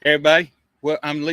Everybody, well, I'm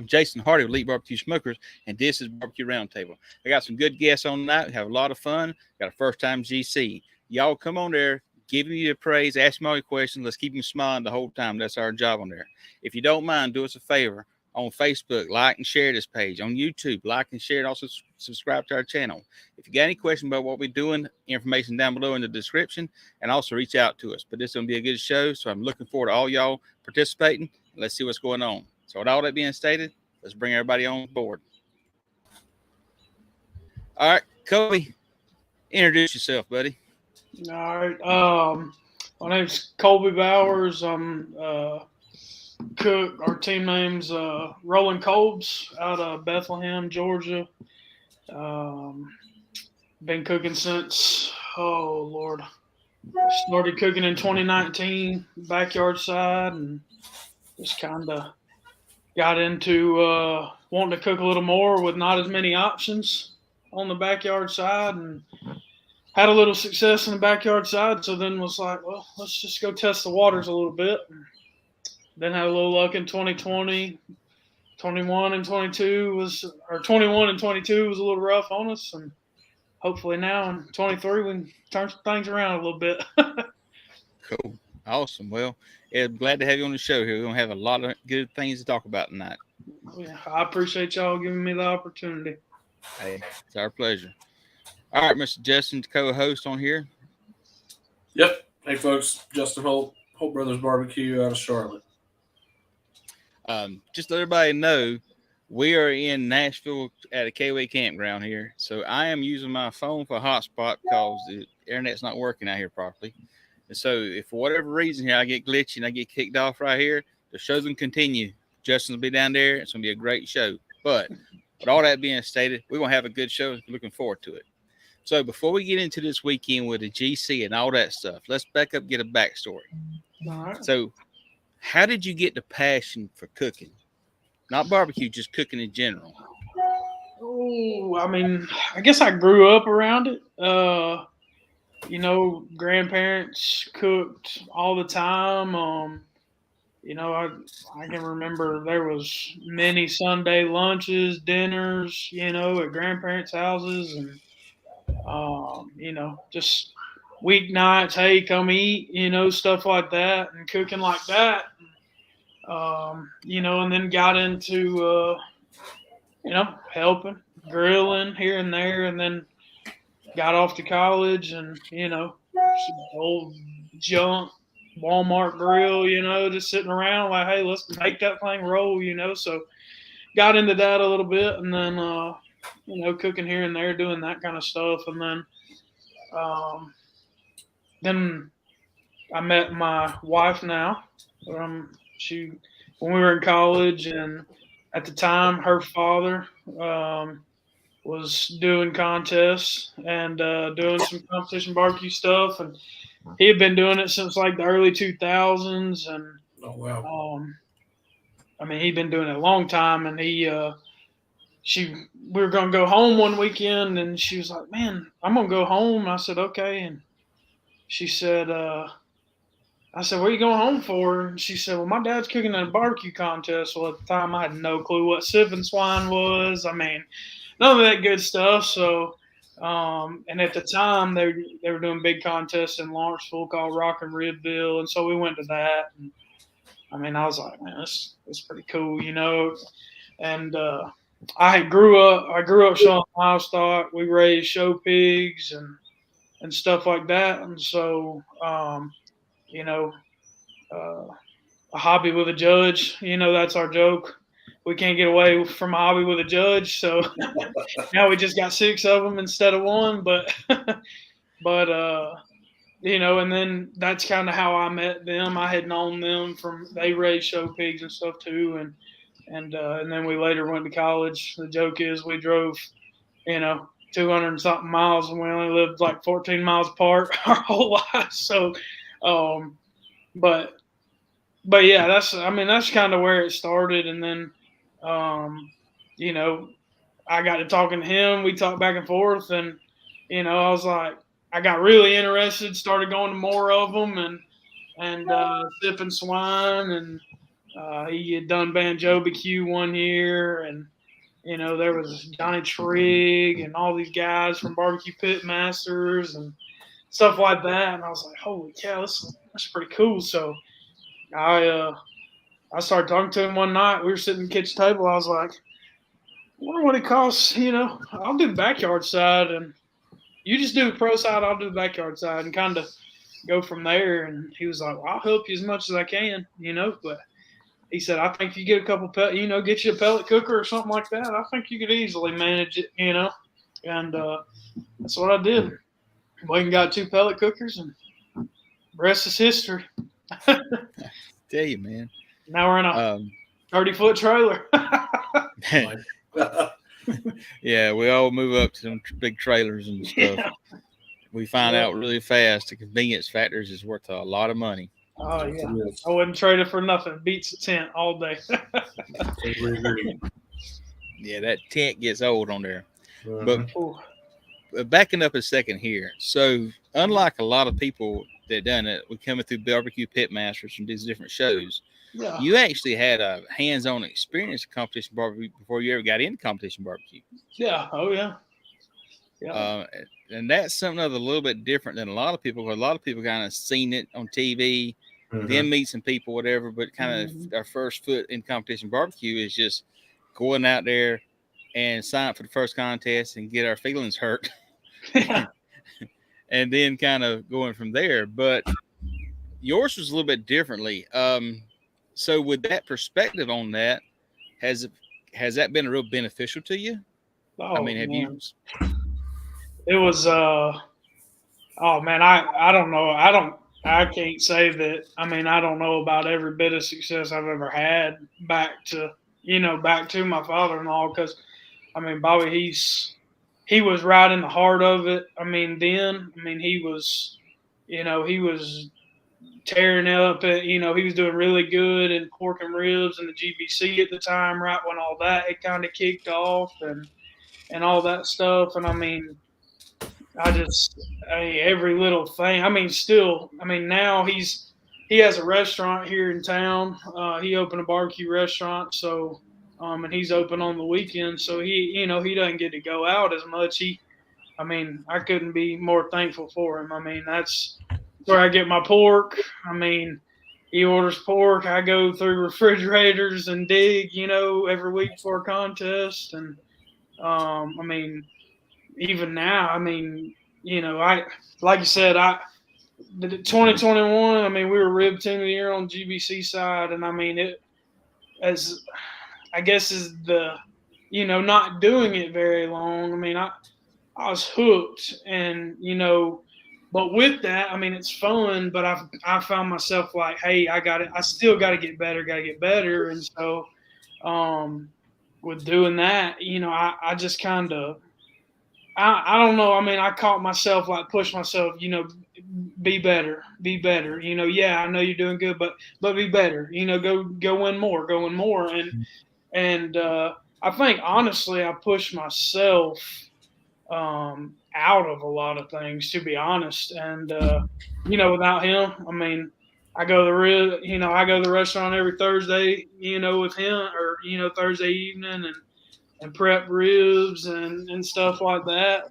Jason Hardy with Elite Barbecue Smokers, and this is Barbecue Roundtable. I got some good guests on tonight. We have a lot of fun. Got a first time GC. Y'all come on there, give me your praise, ask me all your questions. Let's keep them smiling the whole time. That's our job on there. If you don't mind, do us a favor on Facebook, like and share this page. On YouTube, like and share it. Also, subscribe to our channel. If you got any questions about what we're doing, information down below in the description, and also reach out to us. But this is going to be a good show, so I'm looking forward to all y'all participating. Let's see what's going on. So, with all that being stated, let's bring everybody on board. All right, Kolby, introduce yourself, buddy. All right. My name's Colby Bowers. I'm cook. Our team name's Rollin Kolbz out of Bethlehem, Georgia. Um, been cooking since Lord, started cooking in 2019, backyard side, and just kind of got into wanting to cook a little more with not as many options on the backyard side, and had a little success in the backyard side. So then was like, well, let's just go test the waters a little bit. Then had a little luck in 2020. 21 and 22 was, or 21 and 22 was a little rough on us, and hopefully now in 23 we can turn some things around a little bit. Cool. Awesome. Well, glad to have you on the show here. We're going to have a lot of good things to talk about tonight. Yeah, I appreciate y'all giving me the opportunity. Hey, it's our pleasure. All right, Mr. Justin, co-host on here. Yep. Hey, folks. Justin Holt Brothers Barbecue out of Charlotte. Just to let everybody know, we are in Nashville at a Kkobly campground here. So I am using my phone for a hotspot because the internet's not working out here properly. And so if for whatever reason here I get glitchy and I get kicked off right here, the show's going to continue. Justin will be down there. It's going to be a great show. But with all that being stated, we're going to have a good show. Looking forward to it. So before we get into this weekend with the GC and all that stuff, let's back up and get a backstory. All right. So how did you get the passion for cooking? Not barbecue, just cooking in general. Oh, I mean, I guess I grew up around it. Grandparents cooked all the time. I can remember there was many Sunday lunches, dinners, at grandparents' houses, and just weeknights, hey, come eat, stuff like that, and cooking like that. And then got into, helping, grilling here and there, and then got off to college and, some old junk Walmart grill, just sitting around like, hey, let's make that thing roll, So got into that a little bit, and then, cooking here and there, doing that kind of stuff. And then I met my wife now. When we were in college, and at the time, her father was doing contests and doing some competition barbecue stuff, and he had been doing it since like the early 2000s. And Oh, wow. he'd been doing it a long time, and we were gonna go home one weekend, and she was like, "Man, I'm gonna go home." And I said, "Okay." And she said, I said, "What are you going home for?" And she said, "Well, my dad's cooking in a barbecue contest." Well, at the time, I had no clue what sipping swine was. None of that good stuff. So, and at the time, they were doing big contests in Lawrenceville called Rock and Ribville, and so we went to that. And I was like, "Man, that's pretty cool," And I grew up showing livestock. We raised show pigs and stuff like that, and so. A hobby with a judge, that's our joke. We can't get away from a hobby with a judge, so now we just got 6 of them instead of 1. But and then that's kind of how I met them. I had known them they raised show pigs and stuff too, and then we later went to college. The joke is we drove, 200 and something miles, and we only lived like 14 miles apart our whole lives. So, but yeah, that's kind of where it started. And then, I got to talking to him. We talked back and forth, and, I was like, I got really interested, started going to more of them and sipping swine. And, He had done Banjo BBQ one year, and there was Johnny Trigg and all these guys from Barbecue Pit Masters and stuff like that. And I was like, holy cow, that's pretty cool. So I started talking to him one night. We were sitting at the kitchen table. I was like, I wonder what it costs. I'll do the backyard side, and you just do the pro side. I'll do the backyard side, and kind of go from there. And he was like, well, I'll help you as much as I can, but he said, I think if you get a couple get you a pellet cooker or something like that, I think you could easily manage it, and that's what I did. Went and got 2 pellet cookers, and the rest is history. Tell you, man. Now we're in a 30-foot trailer. Yeah, we all move up to some big trailers and stuff. Yeah. We find out really fast the convenience factors is worth a lot of money. Oh, yeah. I wouldn't trade it for nothing. Beats a tent all day. Yeah, that tent gets old on there. But backing up a second here. So, unlike a lot of people that done it, we coming through Barbecue Pit Masters from these different shows. Yeah. You actually had a hands-on experience in competition barbecue before you ever got into competition barbecue. Yeah. Oh, yeah. Yeah. And that's something a little bit different than a lot of people. Because a lot of people kind of seen it on TV, then meet some people, whatever. But kind of our first foot in competition barbecue is just going out there and sign up for the first contest and get our feelings hurt. And then kind of going from there. But yours was a little bit differently. So with that perspective on that, has that been real beneficial to you? Oh, I mean, have you? It was, oh man, I don't know. I can't say that. I mean, I don't know about every bit of success I've ever had back to my father-in-law. Cause I mean, Bobby, he was right in the heart of it. I mean, he was tearing up at, he was doing really good in pork and ribs and the GBC at the time, right when all that it kind of kicked off and all that stuff. And I mean, every little thing. I mean, still, now he has a restaurant here in town. He opened a barbecue restaurant, so and he's open on the weekend, so he doesn't get to go out as much. I couldn't be more thankful for him. I mean, that's where I get my pork. I mean, he orders pork. I go through refrigerators and dig, every week for a contest. And, even now, like you said, the 2021, we were rib team of the year on GBC side. And it as I guess is the, not doing it very long. I was hooked and, but with that, it's fun, but I found myself like, hey, I still got to get better. And so, with doing that, I just kind of, I don't know. I caught myself like push myself, be better. Yeah, I know you're doing good, but be better, go win more. And I think honestly, I pushed myself, out of a lot of things, to be honest. And, without him, I go to the restaurant every Thursday, with him or, Thursday evening and prep ribs and stuff like that.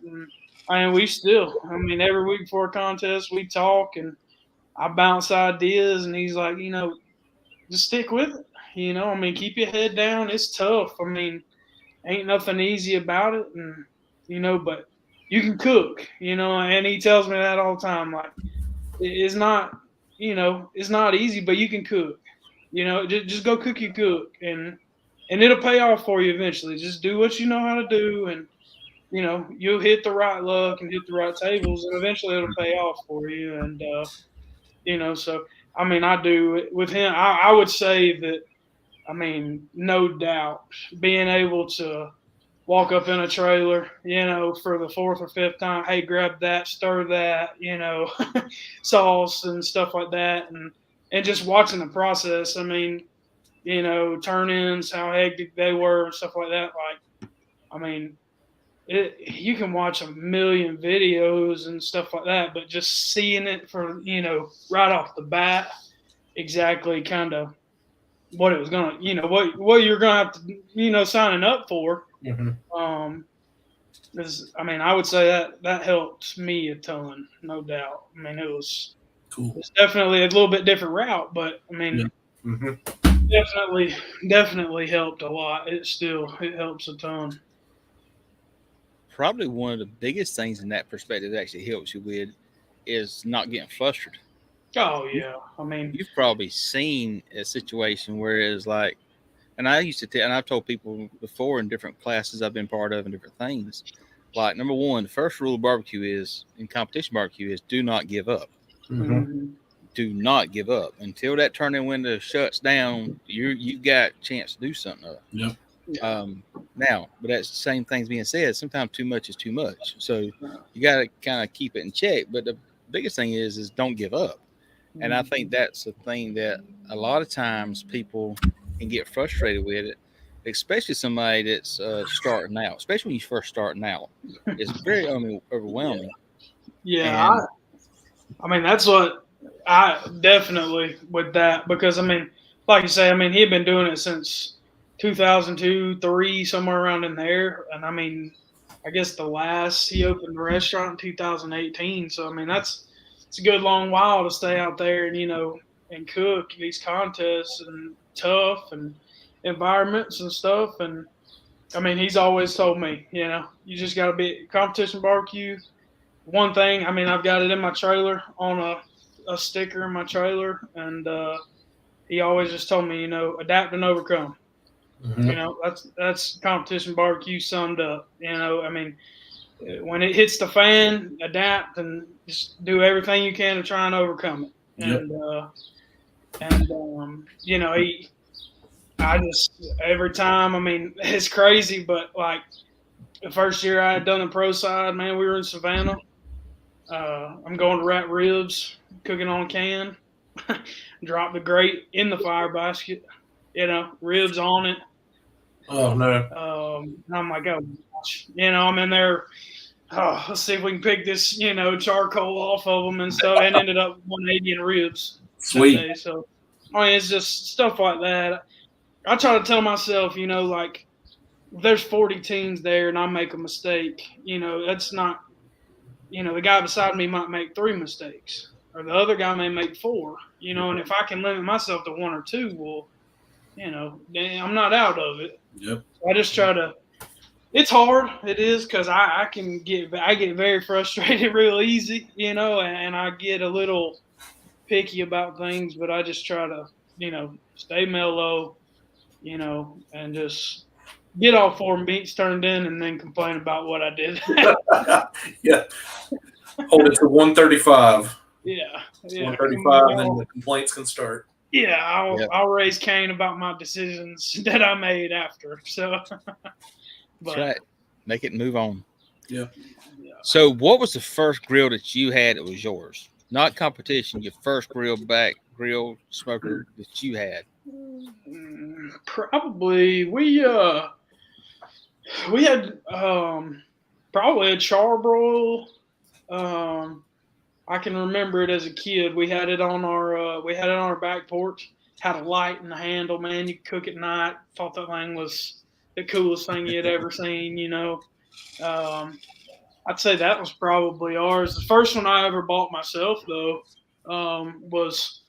And we still, every week before a contest, we talk and I bounce ideas and he's like, just stick with it. Keep your head down. It's tough. Ain't nothing easy about it. And, but you can cook, and he tells me that all the time. Like, it's not, it's not easy, but you can cook, just go cook your cook and it'll pay off for you eventually. Just do what you know how to do. And, you'll hit the right luck and hit the right tables and eventually it'll pay off for you. And, so, I do with him. I would say that, no doubt being able to walk up in a trailer, for the 4th or 5th time, hey, grab that, stir that, sauce and stuff like that. And just watching the process, turn-ins, how hectic they were and stuff like that. Like, you can watch a million videos and stuff like that, but just seeing it for, right off the bat, exactly kind of what it was gonna, what you're gonna have to, signing up for. Mm-hmm. I mean, I would say that helped me a ton, no doubt. I mean, Cool. it's definitely a little bit different route, but I mean, Yeah. Mm-hmm. definitely helped a lot. It helps a ton. Probably one of the biggest things in that perspective that actually helps you with is not getting flustered. Oh yeah, I mean, You've probably seen a situation where it's like, and I used to tell, and I've told people before in different classes I've been part of and different things. Like, number one, the first rule of barbecue is in competition barbecue is do not give up. Mm-hmm. Do not give up until that turning window shuts down. You got a chance to do something. Yep. yeah. Now, but that's the same things being said. Sometimes too much is too much, so you got to kind of keep it in check. But the biggest thing is don't give up. And I think that's the thing that a lot of times people can get frustrated with it, especially somebody that's starting out, especially when you first starting out. It's very overwhelming. Yeah, And I mean that's what I definitely with that because I mean, like you say, I mean he'd been doing it since 2002, three, somewhere around in there, and I mean, I guess he opened the restaurant in 2018. So I mean it's a good long while to stay out there and and cook these contests and tough and environments and stuff. And I mean he's always told me, you just got to be competition barbecue. One thing, I mean, I've got it in my trailer on a sticker in my trailer, and he always just told me, adapt and overcome. Mm-hmm. That's competition barbecue summed up. I mean, when it hits the fan, adapt and just do everything you can to try and overcome it. Yep. I just every time. I mean, it's crazy, but like the first year I had done the pro side, man, we were in Savannah. I'm going to wrap ribs, cooking on a can. Drop the grate in the fire basket. Ribs on it. Oh no. And I'm like, oh gosh. I'm in there. Oh, let's see if we can pick this, charcoal off of them and stuff. And ended up 180 in ribs. Sweet. That day. So, I mean, it's just stuff like that. I try to tell myself, like, if there's 40 teams there and I make a mistake, that's not. The guy beside me might make 3 mistakes, or the other guy may make 4. And if I can limit myself to 1 or 2, well, I'm not out of it. Yep. So I just try to. It's hard. It is because I get very frustrated real easy, and I get a little picky about things, but I just try to, stay mellow, and just get all 4 meats turned in and then complain about what I did. Yeah. Hold it to 135. Yeah. 135, and then the complaints can start. Yeah, I'll raise Cain about my decisions that I made after. So, that's right. Make it move on. Yeah. So, what was the first grill that you had that was yours? Not competition. Your first grill smoker that you had. Probably we had probably a charbroil. I can remember it as a kid. We had it on our back porch. Had a light in the handle, man. You could cook at night. Thought that thing was the coolest thing you'd ever seen. I'd say that was probably ours. The first one I ever bought myself though was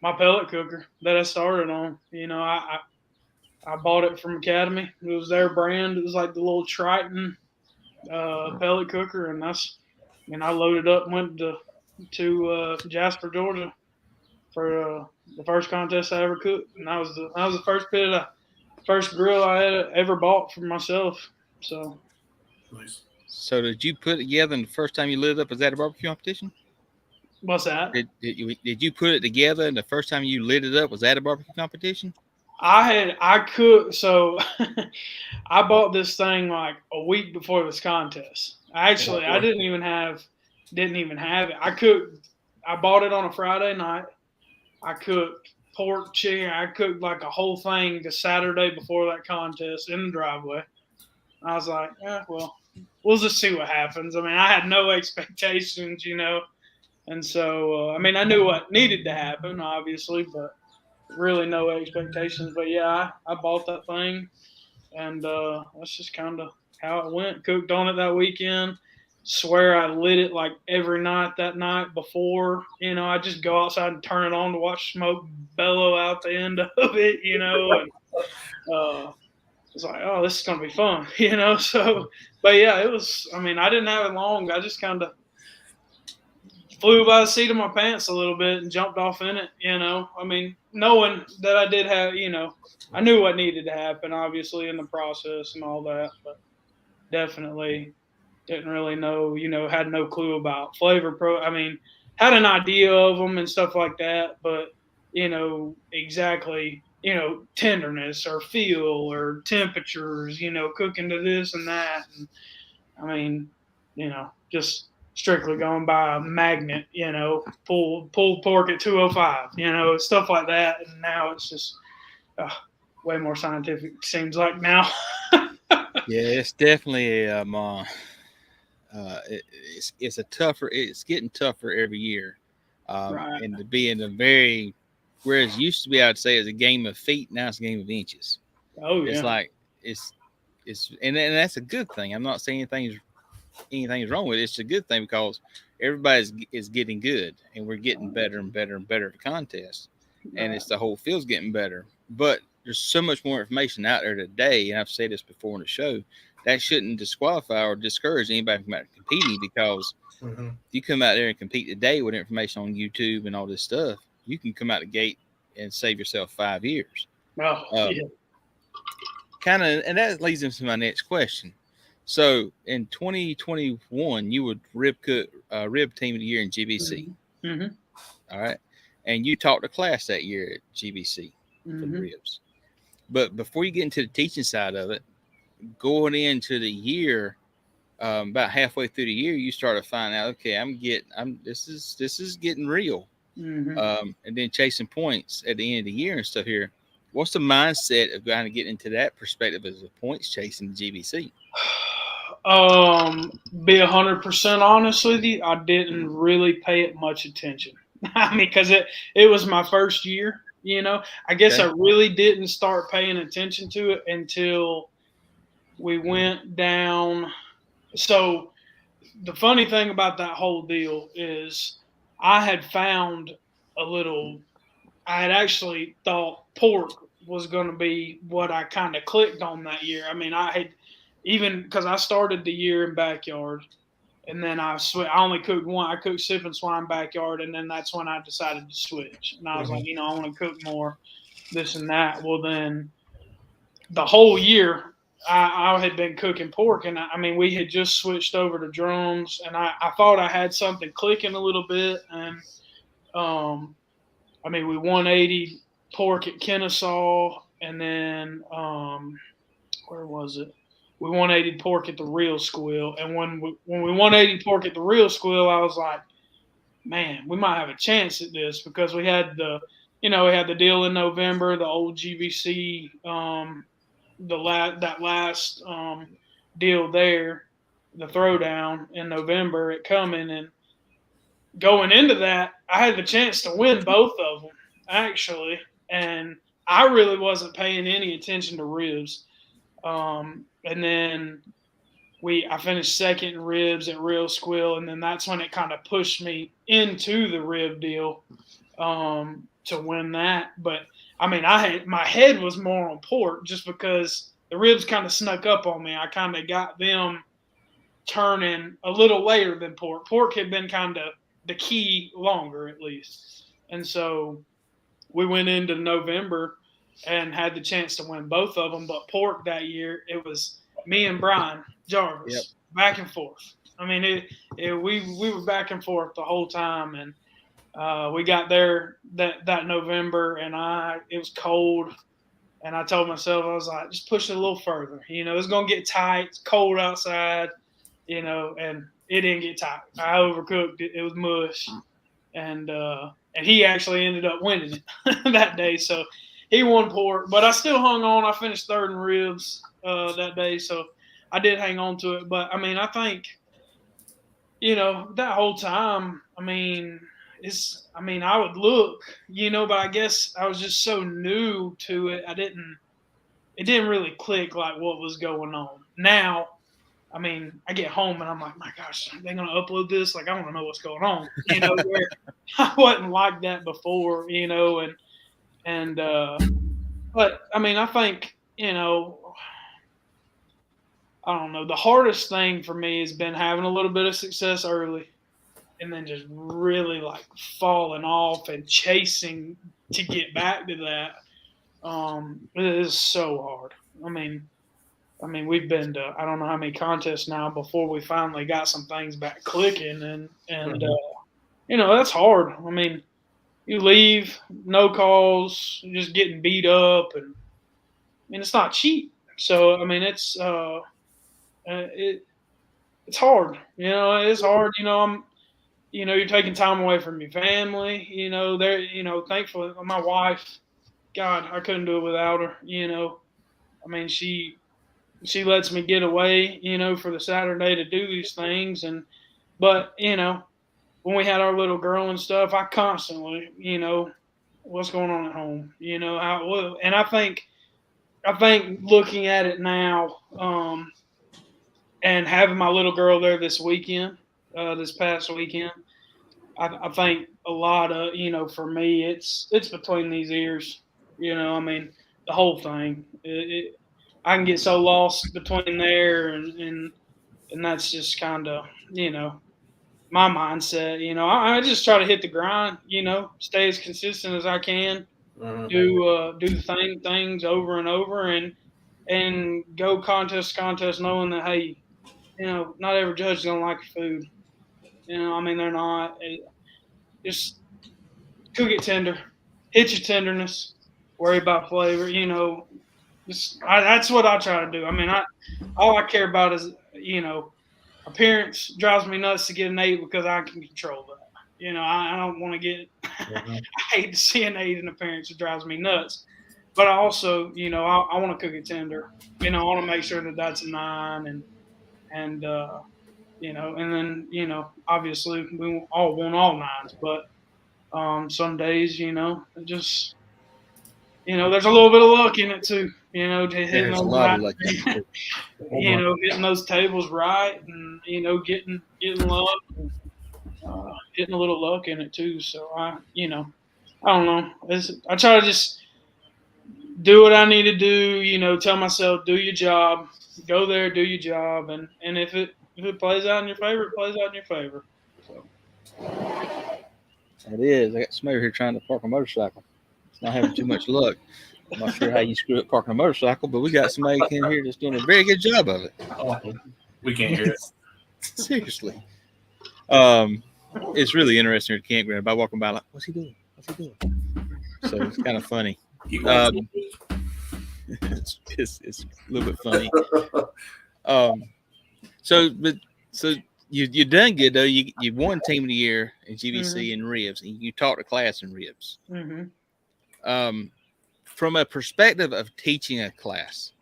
my pellet cooker that I started on. I bought it from Academy. It was their brand. It was like the little Triton pellet cooker, and I loaded up and went to Jasper, Georgia, for the first contest I ever cooked, and that was the first grill I had ever bought for myself. So nice. So did you put it together and the first time you lit it up? Was that a barbecue competition? What's that? Did you put it together and the first time you lit it up, was that a barbecue competition? I cooked, so I bought this thing like a week before this contest. I didn't even have it. I bought it on a Friday night. I cooked pork, chicken. I cooked like a whole thing the Saturday before that contest in the driveway. I was like, well, we'll just see what happens. I mean, I had no expectations, and so I mean, I knew what needed to happen, obviously, but really no expectations. But yeah, I bought that thing, and that's just kind of how it went. Cooked on it that weekend. Swear I lit it like every night that night before. I just go outside and turn it on to watch smoke bellow out the end of it. And it's like, oh, this is gonna be fun. So, but yeah, it was. I mean, I didn't have it long. I just kind of flew by the seat of my pants a little bit and jumped off in it. I mean, knowing that I did have, I knew what needed to happen, obviously, in the process and all that, but definitely didn't really know, had no clue about flavor I mean, had an idea of them and stuff like that, but, exactly, tenderness or feel or temperatures, cooking to this and that. And I mean, just strictly going by a magnet, pulled pork at 205, stuff like that. And now it's just way more scientific, it seems like now. Yeah, it's definitely it's a tougher. It's getting tougher every year, Right. and to be in a very, whereas used to be, I'd say it's a game of feet. Now it's a game of inches. Oh It's yeah. like it's and that's a good thing. I'm not saying anything's wrong with it. It's a good thing because everybody's is getting good, and we're getting better and better and better at the contest, and Right. it's the whole field's getting better. But there's so much more information out there today, and I've said this before in the show, that shouldn't disqualify or discourage anybody from out competing, because if you come out there and compete today with information on YouTube and all this stuff, you can come out the gate and save yourself 5 years. Oh yeah. Kind of, and that leads into my next question. So in 2021, you were rib team of the year in GBC. Mm-hmm. All right. And you taught a class that year at GBC for the ribs. But before you get into the teaching side of it, going into the year, about halfway through the year, you start to find out, okay, this is getting real. And then chasing points at the end of the year and stuff here. What's the mindset of kind of getting into that perspective as a points chasing GBC? Be 100% honest with you, I didn't really pay it much attention. I mean, because it was my first year. I guess Okay. I really didn't start paying attention to it until we went down. So the funny thing about that whole deal is I had found I had actually thought pork was going to be what I kind of clicked on that year. I mean, I had, even because I started the year in backyard, and then I only cooked one. I cooked sip and swine backyard, and then that's when I decided to switch. And I was like, I want to cook more, this and that. Well, then the whole year I had been cooking pork, and I mean, we had just switched over to drums, and I thought I had something clicking a little bit, and I mean, we 180 pork at Kennesaw, and then where was it? We 180 pork at the Real Squill, and when we 180 pork at the Real Squill, I was like, man, we might have a chance at this, because we had the deal in November, the old GBC, that last deal there, the throwdown in November at Cumming, and going into that, I had the chance to win both of them, actually, and I really wasn't paying any attention to ribs. And then I finished second in ribs at Real Squill, and then that's when it kind of pushed me into the rib deal to win that. But I mean, my head was more on pork, just because the ribs kind of snuck up on me. I kind of got them turning a little later than pork. Pork had been kind of the key longer, at least. And so we went into November and had the chance to win both of them. But pork that year, it was me and Brian Jarvis, back and forth. I mean, we were back and forth the whole time, and we got there that November, and it was cold, and I told myself, I was like, just push it a little further. It's gonna get tight. It's cold outside, and it didn't get tight. I overcooked it. It was mush, and he actually ended up winning it that day. So he won pork, but I still hung on. I finished third in ribs that day, so I did hang on to it. But I mean, I think that whole time, I mean, I would look, but I guess I was just so new to it. It didn't really click like what was going on. Now, I get home and I'm like, my gosh, they're going to upload this? Like, I want to know what's going on, where I wasn't like that before, but I think, I don't know. The hardest thing for me has been having a little bit of success early and then just really like falling off and chasing to get back to that. It is so hard. We've been to I don't know how many contests now before we finally got some things back clicking, and that's hard. You leave, no calls, just getting beat up, and it's not cheap. So it's hard. It's hard. You're taking time away from your family. Thankfully, my wife, God, I couldn't do it without her. She lets me get away, for the Saturday to do these things. But when we had our little girl and stuff, I constantly, what's going on at home, and I think looking at it now, and having my little girl there this past weekend, I think a lot of, for me, it's between these ears, the whole thing. I can get so lost between there and that's just kind of, my mindset. I just try to hit the grind, stay as consistent as I can, do the same things over and over, and go contest to contest, knowing that, hey, not every judge is gonna like your food. They're not. Just cook it tender, hit your tenderness, worry about flavor. That's what I try to do. All I care about is, appearance drives me nuts to get an 8 because I can control that. I don't want to get. I hate to see an 8 in appearance. It drives me nuts. But I also, I want to cook it tender. I want to make sure that that's a 9, and and then obviously we all want all 9s, but some days, it just. There's a little bit of luck in it too. Hitting those right, hitting those tables right, and getting luck, and, getting a little luck in it too. So I don't know. I try to just do what I need to do. Tell myself, do your job, go there, do your job, and if it plays out in your favor, it plays out in your favor. So. It is. I got somebody here trying to park a motorcycle. It's not having too much luck. I'm not sure how you screw up parking a motorcycle, but we got somebody in here that's doing a very good job of it. Oh, we can't hear it. Seriously. It's really interesting at the campground. By walking by, like, what's he doing? So it's kind of funny. It's a little bit funny. So you done good though. You won Team of the Year in GBC and ribs, and you taught a class in ribs. From a perspective of teaching a class,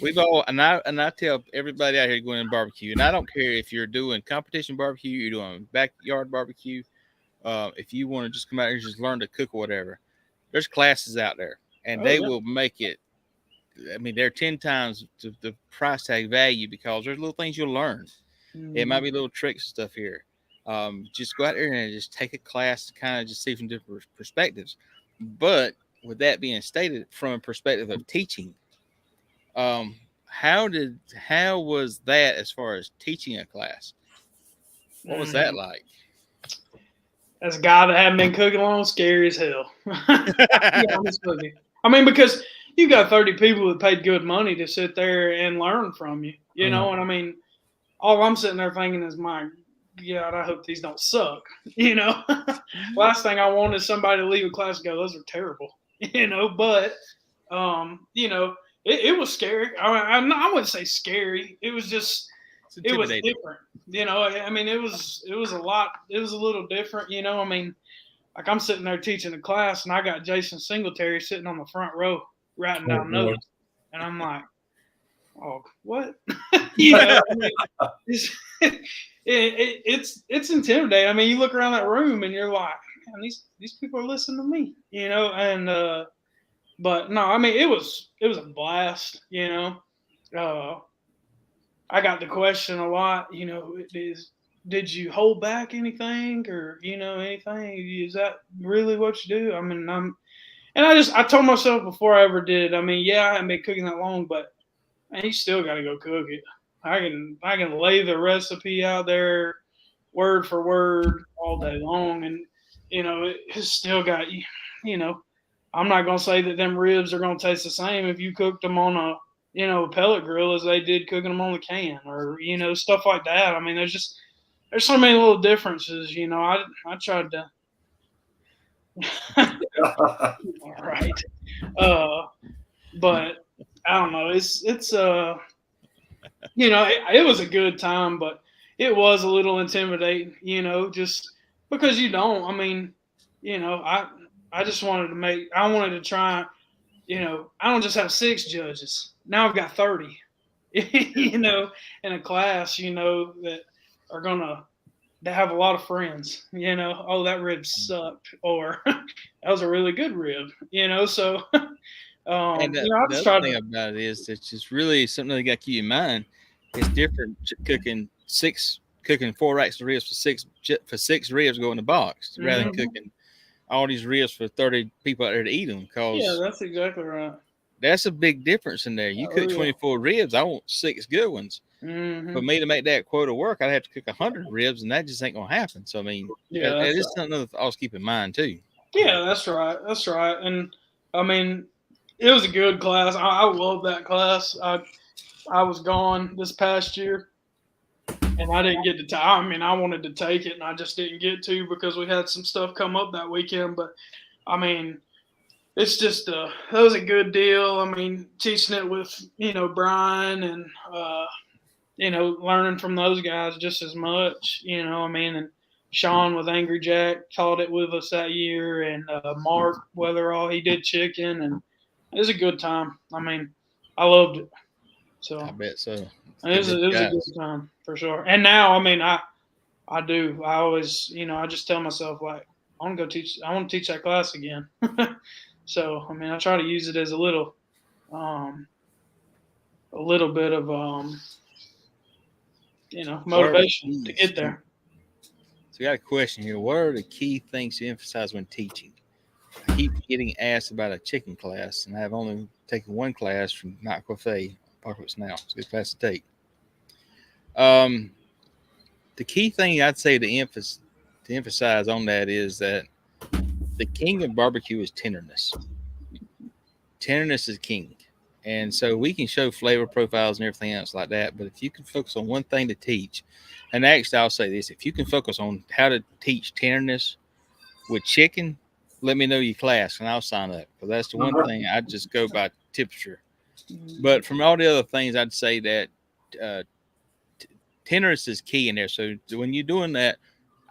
we've all and I tell everybody out here going in barbecue, and I don't care if you're doing competition barbecue, you're doing backyard barbecue, if you want to just come out here and just learn to cook or whatever, there's classes out there, and they will make it. They're 10 times the price tag value because there's little things you'll learn. It might be little tricks and stuff here. Just go out there and just take a class, kind of just see from different perspectives. But with that being stated, from a perspective of teaching, how was that as far as teaching a class? What was that like? As a guy that hadn't been cooking long, scary as hell. Because you got 30 people that paid good money to sit there and learn from you, know, and all I'm sitting there thinking is, my God, I hope these don't suck, Last thing I want is somebody to leave a class and go, those are terrible, but, it was scary. I wouldn't say scary. It was just, it was different, it was a lot, it was a little different, like I'm sitting there teaching a class and I got Jason Singletary sitting on the front row writing down notes, and I'm like, oh, what? It's intimidating. You look around that room and you're like, man, these people are listening to me, and but no, I mean it was a blast, I got the question a lot, did you hold back anything or anything? Is that really what you do? I mean, I told myself before I ever did. I mean, yeah, I haven't been cooking that long, but man, you still got to go cook it. I can lay the recipe out there word for word all day long, and it's still got I'm not gonna say that them ribs are gonna taste the same if you cooked them on a pellet grill as they did cooking them on the can or stuff like that. I mean, there's so many little differences. I tried to. All right, but I don't know. It's it was a good time, but it was a little intimidating. Just because you don't. I mean, I just wanted to I wanted to try. I don't just have 6 judges. Now I've got 30. In a class, that are gonna have a lot of friends. Oh, that rib sucked, or that was a really good rib. So. And the other thing about it is it's just really something that you got to keep in mind. It's different cooking 4 racks of ribs for 6 ribs go in the box rather than cooking all these ribs for 30 people out there to eat them. Yeah, that's exactly right. That's a big difference in there. You cook 24 ribs, I want 6 good ones. Mm-hmm. For me to make that quota work, I'd have to cook 100 ribs, and that just ain't gonna happen. So I mean, that is something else to always keep in mind too. Yeah, that's right. That's right. And I mean, it was a good class. I love that class. I was gone this past year, and I didn't get to. I mean, I wanted to take it, and I just didn't get to because we had some stuff come up that weekend. But I mean, it's just that was a good deal. I mean, teaching it with Brian and learning from those guys just as much. I mean, and Sean with Angry Jack taught it with us that year, and Mark Weatherall, he did chicken, and it was a good time. I mean, I loved it. So I bet so. It was a good time for sure. And now, I mean, I do. I always, I just tell myself like, I want to teach that class again. So I mean, I try to use it as a little bit of motivation to get there. So we got a question here. What are the key things to emphasize when teaching? I keep getting asked about a chicken class, and I have only taken one class from Mike Buffet, Apocalypse Now. It's a good class to take. The key thing I'd say to emphasize on that is that the king of barbecue is tenderness. Tenderness is king. And so we can show flavor profiles and everything else like that. But if you can focus on one thing to teach, and actually I'll say this, if you can focus on how to teach tenderness with chicken, let me know your class and I'll sign up. Because that's the one thing I just go by temperature. But from all the other things, I'd say that tenderness is key in there. So when you're doing that,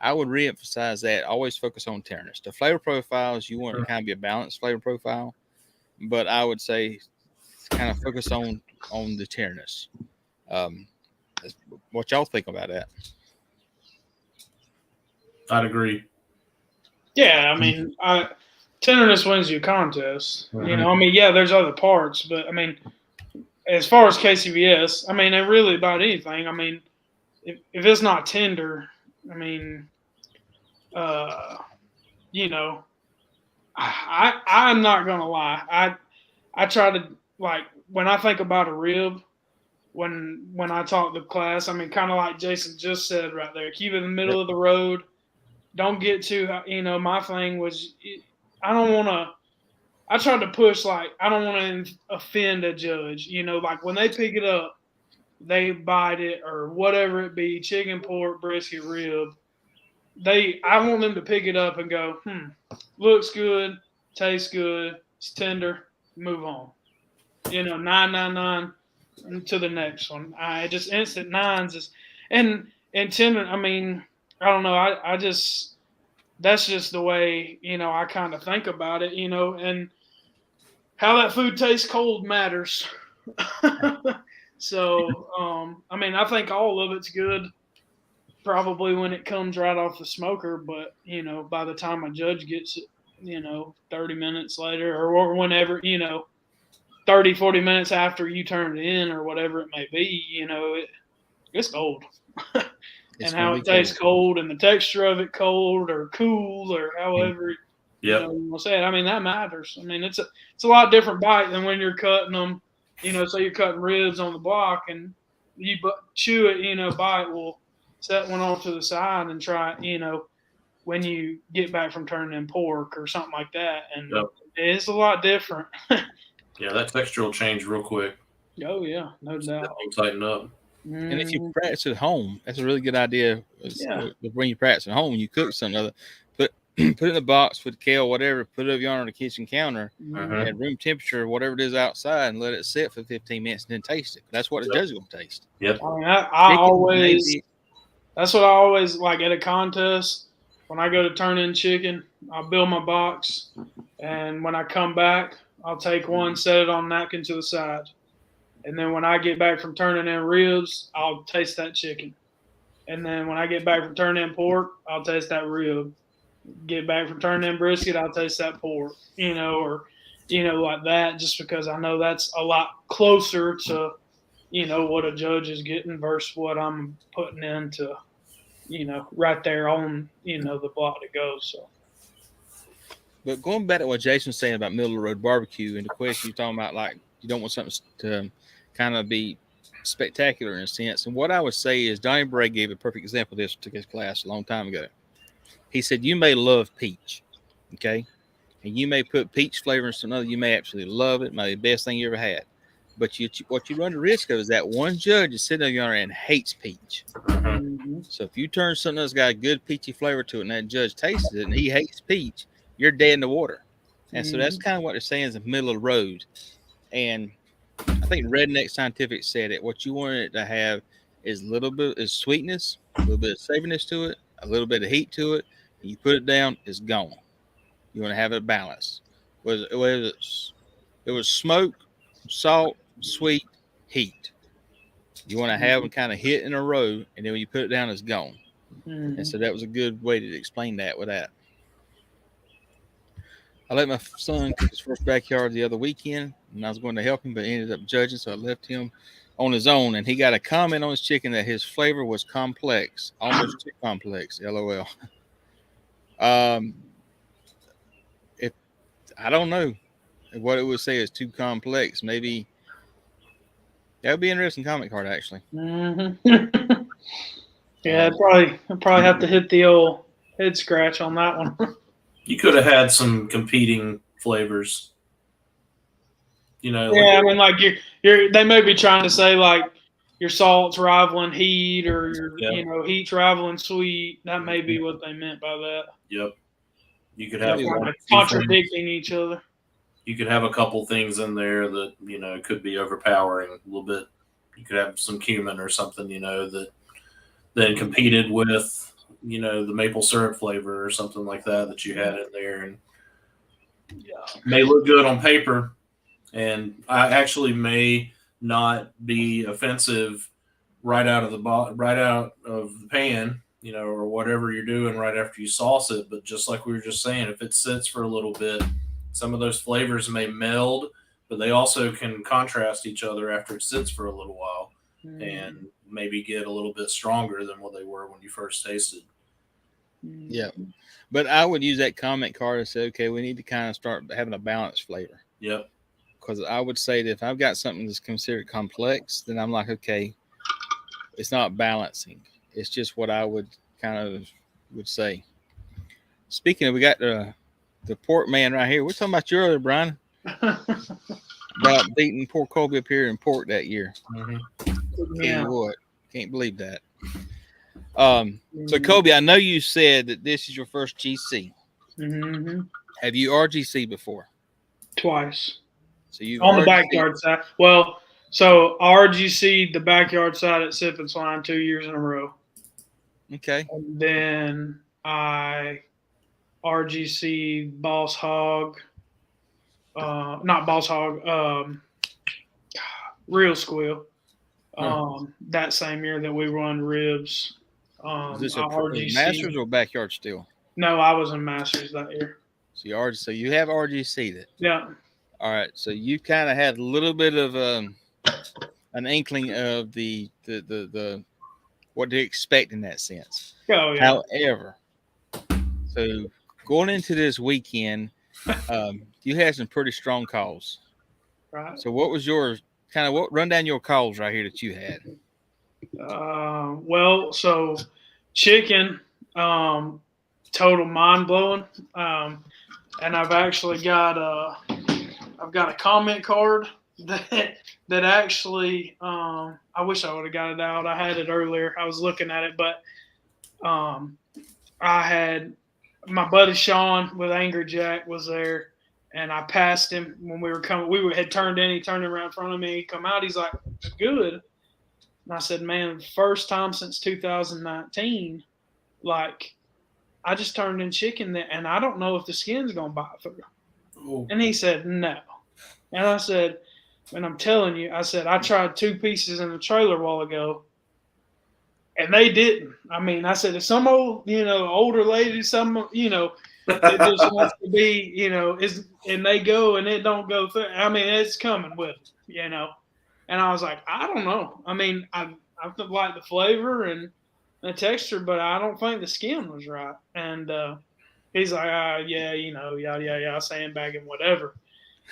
I would reemphasize that. Always focus on tenderness. The flavor profiles, you want to kind of be a balanced flavor profile. But I would say kind of focus on the tenderness. What y'all think about that? I'd agree. Yeah, I mean, tenderness wins you a contest. I mean, yeah, there's other parts, but I mean, as far as KCBS, I mean, and really about anything, I mean, if it's not tender, I mean, I'm not gonna lie. I try to, like, when I think about a rib, when I talk to class, I mean, kind of like Jason just said right there, keep it in the middle of the road. Don't get too, my thing was, I tried to push, like, I don't want to offend a judge, like when they pick it up, they bite it or whatever it be, chicken, pork, brisket, rib. I want them to pick it up and go, looks good, tastes good, it's tender, move on. 999 to the next one. I just instant nines is, and tender. I mean, I don't know. I just, that's just the way, I kind of think about it, and how that food tastes cold matters. So, I mean, I think all of it's good. probably when it comes right off the smoker, but by the time a judge gets it, 30 minutes later or whenever, 30, 40 minutes after you turn it in or whatever it may be, it's cold. And how it tastes cold and the texture of it cold or cool or however you want to say it. I mean, that matters. I mean, it's a lot different bite than when you're cutting them, say you're cutting ribs on the block and you chew it, bite will set one off to the side and try, when you get back from turning in pork or something like that. And it's a lot different. Yeah, that texture will change real quick. Oh, yeah, no doubt. It'll tighten up. And if you practice at home, that's a really good idea. When you practice at home, you cook something other, put it in a box with kale, whatever, put it on the kitchen counter at room temperature, whatever it is outside, and let it sit for 15 minutes and then taste it. That's what the judge is going to taste. Yep. I mean, that's what I always like at a contest. When I go to turn in chicken, I'll build my box, and when I come back, I'll take one, set it on a napkin to the side. And then when I get back from turning in ribs, I'll taste that chicken. And then when I get back from turning in pork, I'll taste that rib. Get back from turning in brisket, I'll taste that pork, or like that, just because I know that's a lot closer to, what a judge is getting versus what I'm putting into, right there on, the block that goes. So. But going back to what Jason was saying about middle of the road barbecue and the question you're talking about, like you don't want something to kind of be spectacular in a sense. And what I would say is Donnie Bray gave a perfect example of this, took his class a long time ago. He said, you may love peach, okay? And you may put peach flavor in some other, you may absolutely love it, might be the best thing you ever had. But what you run the risk of is that one judge is sitting there and hates peach. So if you turn something that's got a good peachy flavor to it and that judge tastes it and he hates peach, you're dead in the water. And so that's kind of what they're saying is the middle of the road. And I think Redneq Scientific said it. What you want it to have is a little bit of sweetness, a little bit of savoriness to it, a little bit of heat to it. And you put it down, it's gone. You want to have it balanced. It was smoke, salt, sweet, heat. You want to have them kind of hit in a row, and then when you put it down, it's gone. And so that was a good way to explain that with that. I let my son cook his first backyard the other weekend, and I was going to help him, but he ended up judging, so I left him on his own. And he got a comment on his chicken that his flavor was complex, almost too complex. LOL. If I don't know what it would say is too complex, maybe that would be an interesting comment card, actually. Yeah, I'd probably have to hit the old head scratch on that one. You could have had some competing flavors. Yeah, I mean, like they may be trying to say like your salt's rivaling heat or your heat's rivaling sweet. That may be what they meant by that. Yep. You could have contradicting each other. You could have a couple things in there that could be overpowering a little bit. You could have some cumin or something that then competed with the maple syrup flavor or something like that you had in there, and may look good on paper, and I actually may not be offensive right out of the pan, or whatever you're doing right after you sauce it. But just like we were just saying, if it sits for a little bit, some of those flavors may meld, but they also can contrast each other after it sits for a little while and maybe get a little bit stronger than what they were when you first tasted. Yeah. But I would use that comment card and say, okay, we need to kind of start having a balanced flavor. Yep. Because I would say that if I've got something that's considered complex, then I'm like, okay, it's not balancing. It's just what I would would say. Speaking of, we got the pork man right here. We're talking about you earlier, Brian. About beating poor Kolby up here in pork that year. Can't believe that. So Kolby, I know you said that this is your first GC. Have you RGC before? Twice. So you on the backyard side. Well, so RGC the backyard side at Sip and Slime 2 years in a row. Okay. And then I RGC Boss-Hog. Not Boss-Hog. Real Squill. That same year that we run ribs. Is this a RGC. Masters or backyard still? No, I was in Masters that year. So you have RGC that. Yeah. All right. So you kind of had a little bit of an inkling of the what to expect in that sense. Oh yeah. However, so going into this weekend, you had some pretty strong calls. Right. So what was your what run down your calls right here that you had? Well, so chicken, total mind blowing. And I've actually got a comment card that actually I wish I would have got it out. I had it earlier. I was looking at it, but I had my buddy Sean with Angry Jack was there, and I passed him when we were coming. Had turned in. He turned around in front of me. He come out. He's like, "Good." And I said, "Man, first time since 2019, like I just turned in chicken there, and I don't know if the skin's gonna bite through." Oh. And he said, "No." And I said, "And I'm telling you," I said, "I tried 2 pieces in the trailer a while ago, and they didn't." I mean, I said, if some older lady, it just wants to be, and they go and it don't go through. I mean, it's coming with it, And I was like, I don't know. I mean, I like the flavor and the texture, but I don't think the skin was right. And he's like, yeah, yada, sandbagging, whatever.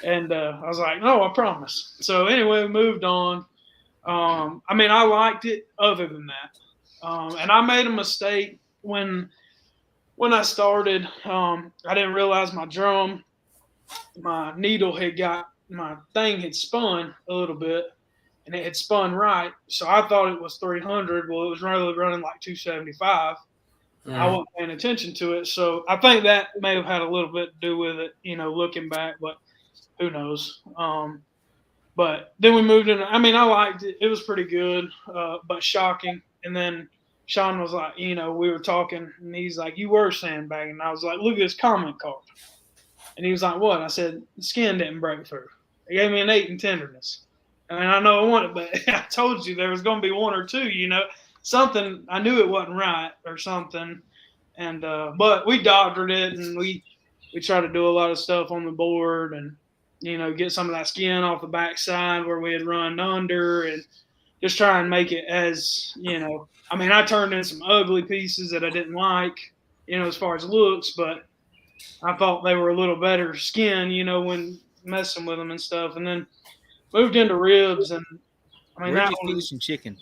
And I was like, no, I promise. So anyway, we moved on. I mean, I liked it other than that. And I made a mistake when I started. I didn't realize my needle my thing had spun a little bit, and it had spun right. So I thought it was 300. Well, it was really running like 275. I wasn't paying attention to it. So I think that may have had a little bit to do with it, looking back, but who knows? But then we moved in. I mean, I liked it. It was pretty good, but shocking. And then Sean was like, we were talking, and he's like, "You were sandbagging." And I was like, "Look at this comment card." And he was like, "What?" I said, "The skin didn't break through." He gave me an 8 in tenderness. I mean, I know I wanted, but I told you there was going to be 1 or 2, something. I knew it wasn't right or something. And but we doctored it, and we tried to do a lot of stuff on the board, and get some of that skin off the backside where we had run under, and just try and make it as I mean, I turned in some ugly pieces that I didn't like, as far as looks, but I thought they were a little better skin, when messing with them and stuff. And then moved into ribs, and I mean, where'd you finish in chicken?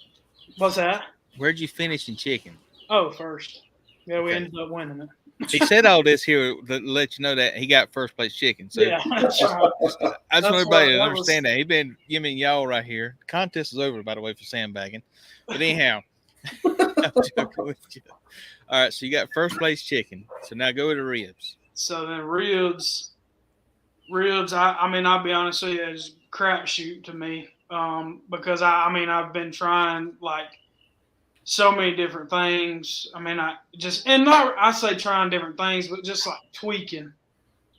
What's that? Where'd you finish in chicken? Oh, first. Yeah, we ended up winning it. He said all this here to let you know that he got first place chicken. So yeah, that's right. I just want everybody to understand that. He's been giving y'all right here. The contest is over, by the way, for sandbagging. But anyhow, I'm joking with you. All right, so you got first place chicken. So now go to ribs. So then ribs. I mean, I'll be honest with you, it's crapshoot to me, because I've been trying like so many different things. I mean, I say trying different things, but just like tweaking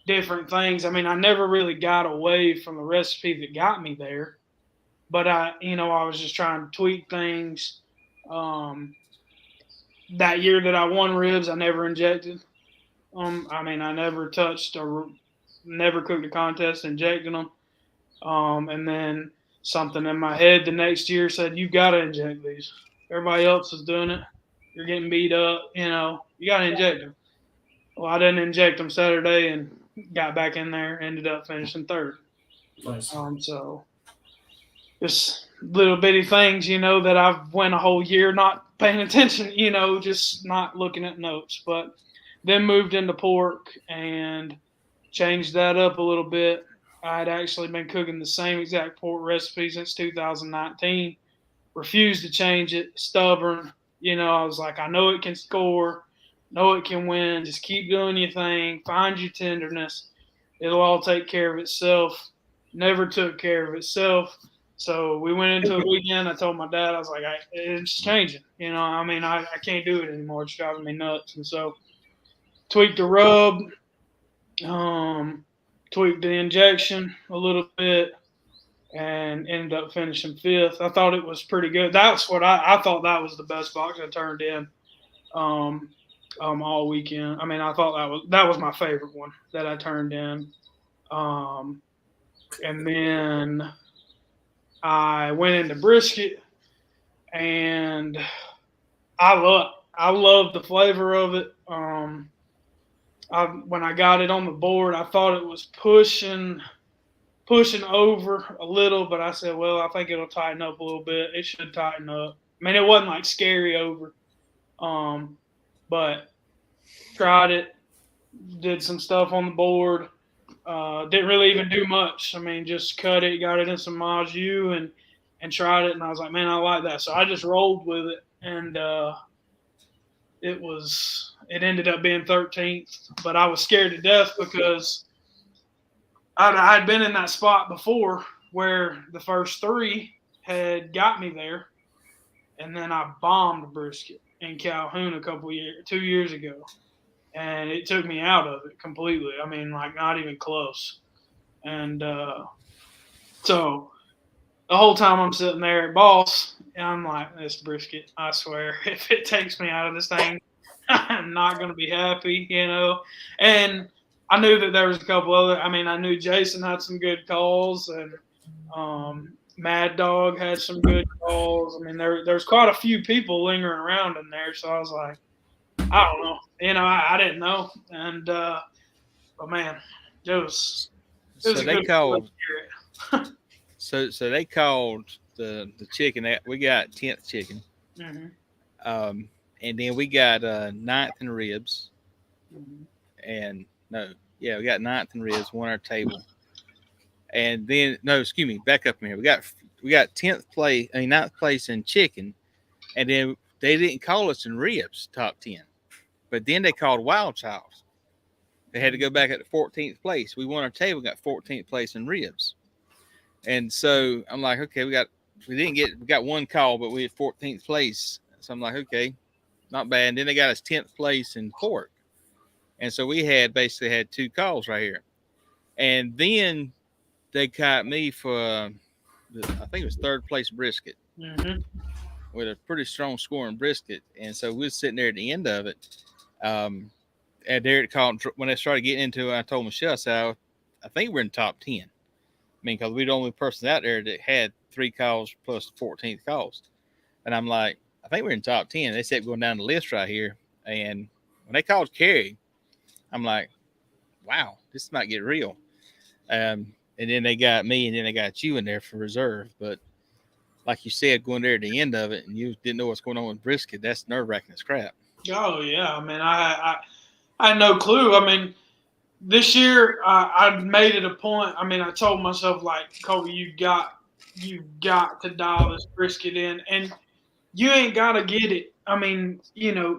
different things. I mean, I never really got away from the recipe that got me there, but I was just trying to tweak things. That year that I won ribs, I never injected. I mean, I never touched or never cooked a contest injecting them. And then something in my head the next year said, "You got to inject these. Everybody else is doing it. You're getting beat up. You got to inject them." Well, I didn't inject them Saturday and got back in there. Ended up finishing third. Nice. So just little bitty things, that I've went a whole year not paying attention. Just not looking at notes. But then moved into pork and changed that up a little bit. I had actually been cooking the same exact pork recipe since 2019. Refused to change it. Stubborn. I was like, I know it can score. Know it can win. Just keep doing your thing. Find your tenderness. It'll all take care of itself. Never took care of itself. So we went into a weekend. I told my dad, I was like, it's changing. I can't do it anymore. It's driving me nuts. And so tweaked the rub. Tweaked the injection a little bit, and ended up finishing 5th. I thought it was pretty good. That's what I thought that was the best box I turned in. all weekend. I mean, I thought that was my favorite one that I turned in. And then I went into brisket, and I love the flavor of it. When I got it on the board, I thought it was pushing over a little, but I said, well, I think it'll tighten up a little bit. It should tighten up. I mean, it wasn't like scary over, but tried it, did some stuff on the board. Didn't really even do much. I mean, just cut it, got it in some au jus, and tried it, and I was like, man, I like that. So I just rolled with it, and it ended up being 13th, but I was scared to death because I'd been in that spot before where the first 3 had got me there, and then I bombed brisket in Calhoun 2 years ago, and it took me out of it completely. I mean, like not even close. And so the whole time I'm sitting there at Boss, and I'm like, this brisket, I swear, if it takes me out of this thing, I'm not going to be happy, And I knew that there was a couple other. I mean, I knew Jason had some good calls, and Mad Dog had some good calls. I mean, there's quite a few people lingering around in there, so I was like, I don't know. I didn't know, and but man, it was So a they good called. experience. So they called the chicken that we got 10th chicken, Mhm. and then we got 9th and ribs, Mhm. and we got 9th and ribs, won our table, and then excuse me, back up in here. We got 10th place, 9th place in chicken, and then they didn't call us in ribs top 10, but then they called Wild Child's. They had to go back at the 14th place. We won our table, got 14th place in ribs. And so I'm like, okay, we got one call, but we had 14th place. So I'm like, okay, not bad. And then they got us 10th place in pork. And so we basically had 2 calls right here. And then they caught me for, I think it was 3rd place brisket Mhm. with a pretty strong scoring brisket. And so we were sitting there at the end of it. And Derek called when they started getting into it. I told Michelle, so I think we're in top 10. I mean, because we're the only person out there that had 3 calls plus 14th calls. And I'm like, I think we're in top 10. They said going down the list right here. And when they called Kerry, I'm like, wow, this might get real. And then they got me, and then they got you in there for reserve. But like you said, going there at the end of it, and you didn't know what's going on with brisket, that's nerve-wracking as crap. Oh yeah, I mean, I had no clue. I mean, this year I made it a point. I mean, I told myself like, Kolby, you got to dial this brisket in, and you ain't got to get it. I mean,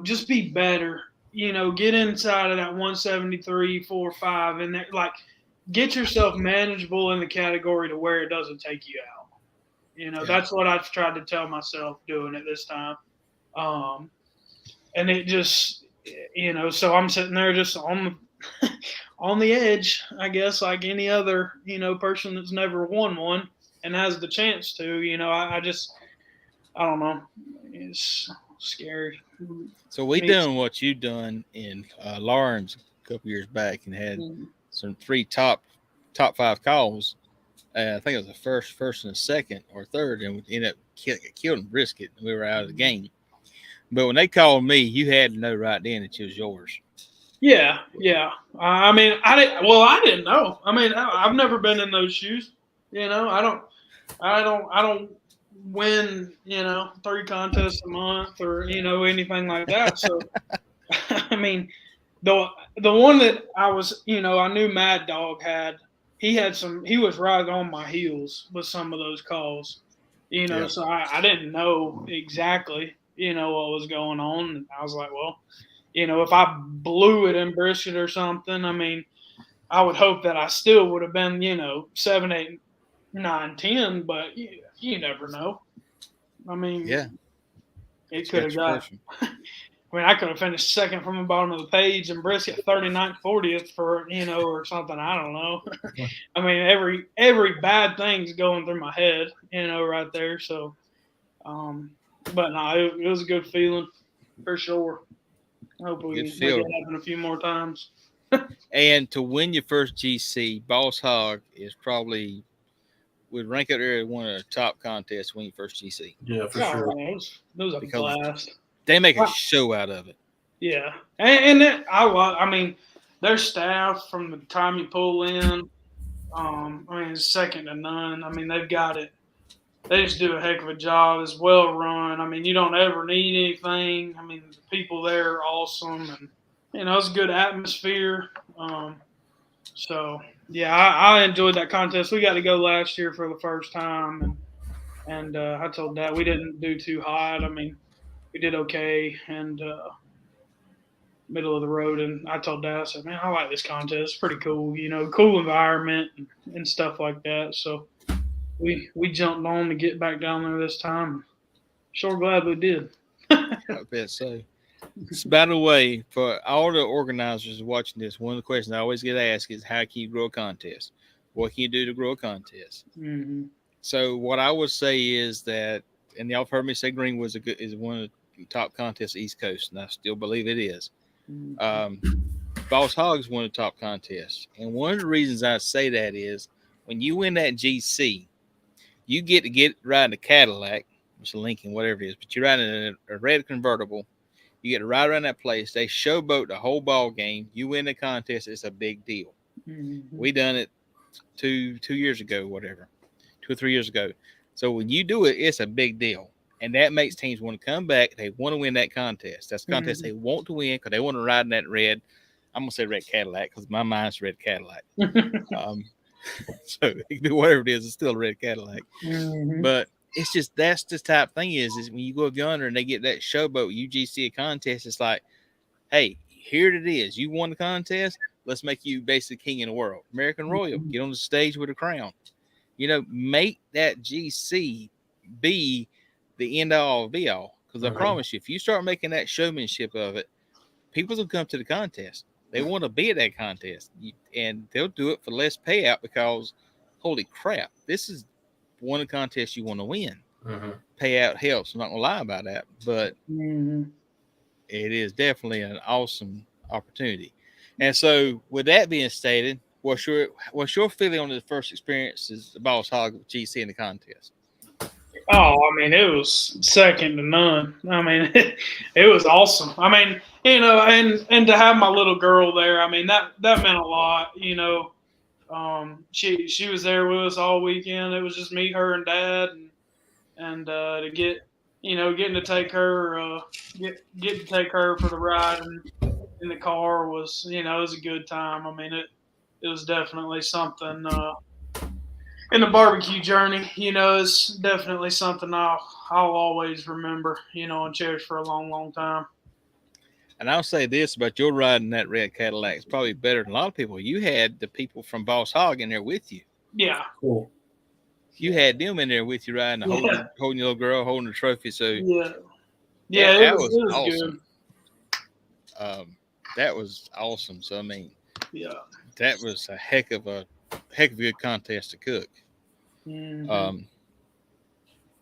just be better. Get inside of that 173, 4, 5, and like get yourself manageable in the category to where it doesn't take you out. That's what I've tried to tell myself doing it this time. And it just, so I'm sitting there just on the edge, I guess, like any other, person that's never won one and has the chance to. I don't know. It's scary. So we done what you done in Lawrence a couple years back and had some 3 top 5 calls. I think it was the first and the second or third, and we ended up killing brisket. And we were out of the game. But when they called me, you had to know right then that it was yours. Yeah. I mean, I didn't know. I mean, I've never been in those shoes. I don't win, 3 contests a month or anything like that. So, I mean, the one that I was, I knew Mad Dog he was right on my heels with some of those calls, So I didn't know exactly, what was going on. And I was like, well, if I blew it in brisket or something, I mean, I would hope that I still would have been, 7, 8, 9, 10, but you never know. I mean, it could have got. I mean, I could have finished second from the bottom of the page and brisket 39th, 40th for or something. I don't know. I mean, every bad thing's going through my head, right there. So, but no, it was a good feeling for sure. Hopefully, Good we make field. it happen a few more times. And to win your first GC, Boss-Hog is probably would rank up there as one of the top contests to win your first GC. Yeah, for sure. It was a Because blast. they make a show out of it. Yeah, and I mean, their staff from the time you pull in, I mean, it's second to none. I mean, they've got it. They just do a heck of a job. It's well run. I mean, you don't ever need anything. I mean, the people there are awesome, and it's a good atmosphere. So yeah, I enjoyed that contest. We got to go last year for the first time, and I told Dad we didn't do too hot. I mean, we did okay, and middle of the road. And I told Dad, I said, man, I like this contest. It's pretty cool, cool environment and stuff like that. So we jumped on to get back down there this time. Sure glad we did. I bet so. So, by the way, for all the organizers watching this, one of the questions I always get asked is, how can you grow a contest? What can you do to grow a contest? Mm-hmm. So what I would say is that, and y'all have heard me say Greenwood's is one of the top contests East Coast, and I still believe it is. Boss-Hog is one of the top contests. And one of the reasons I say that is when you win that GC, you get to ride in a Cadillac, it's a Lincoln, whatever it is, but you're riding in a red convertible. You get to ride around that place. They showboat the whole ball game. You win the contest, it's a big deal. Mm-hmm. We done it two years ago, whatever, 2 or 3 years ago. So when you do it, it's a big deal. And that makes teams want to come back. They want to win that contest. That's the contest they want to win because they want to ride in that red. I'm going to say red Cadillac because my mind's red Cadillac. So it can be whatever it is. It's still a red Cadillac. Mm-hmm. But it's just that's the type of thing is when you go up yonder and they get that showboat UGC a contest, it's like, hey, here it is. You won the contest. Let's make you basically king in the world. American Royal, get on the stage with a crown. Make that GC be the end all be all. Because I promise you, if you start making that showmanship of it, people will come to the contest. They want to be at that contest, and they'll do it for less payout because, holy crap, this is one of the contests you want to win. Payout helps. I'm not going to lie about that, but it is definitely an awesome opportunity. And so, with that being stated, what's your feeling on the first experiences the Boss-Hog GC in the contest? Oh, I mean, it was second to none. I mean, it was awesome. I mean, and to have my little girl there, I mean, that meant a lot. She was there with us all weekend. It was just me, her, and Dad, and to getting to take her, get to take her for the ride in the car was, it was a good time. I mean, it was definitely something. In the barbecue journey, it's definitely something I'll always remember, and cherish for a long, long time. And I'll say this about your riding that red Cadillac. It's probably better than a lot of people. You had the people from Boss-Hog in there with you. Yeah. Cool. You had them in there with you riding, holding your little girl, holding the trophy. So yeah, that was awesome. Good. That was awesome. So I mean, that was a heck of a good contest to cook.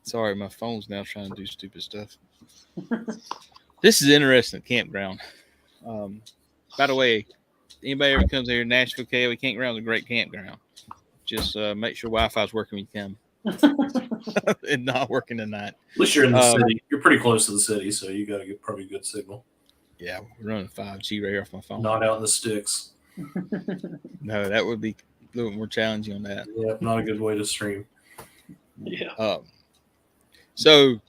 Sorry, my phone's now trying to do stupid stuff. This is interesting campground. By the way, anybody ever comes here, Nashville, Kkobly Campground is a great campground. Just make sure Wi-Fi's working when you come. And not working tonight. At least you're in the city. You're pretty close to the city, so you got to get probably good signal. Yeah, we're running 5G right here off my phone. Not out in the sticks. No, that would be a little more challenging on that. Yeah, not a good way to stream. Yeah. So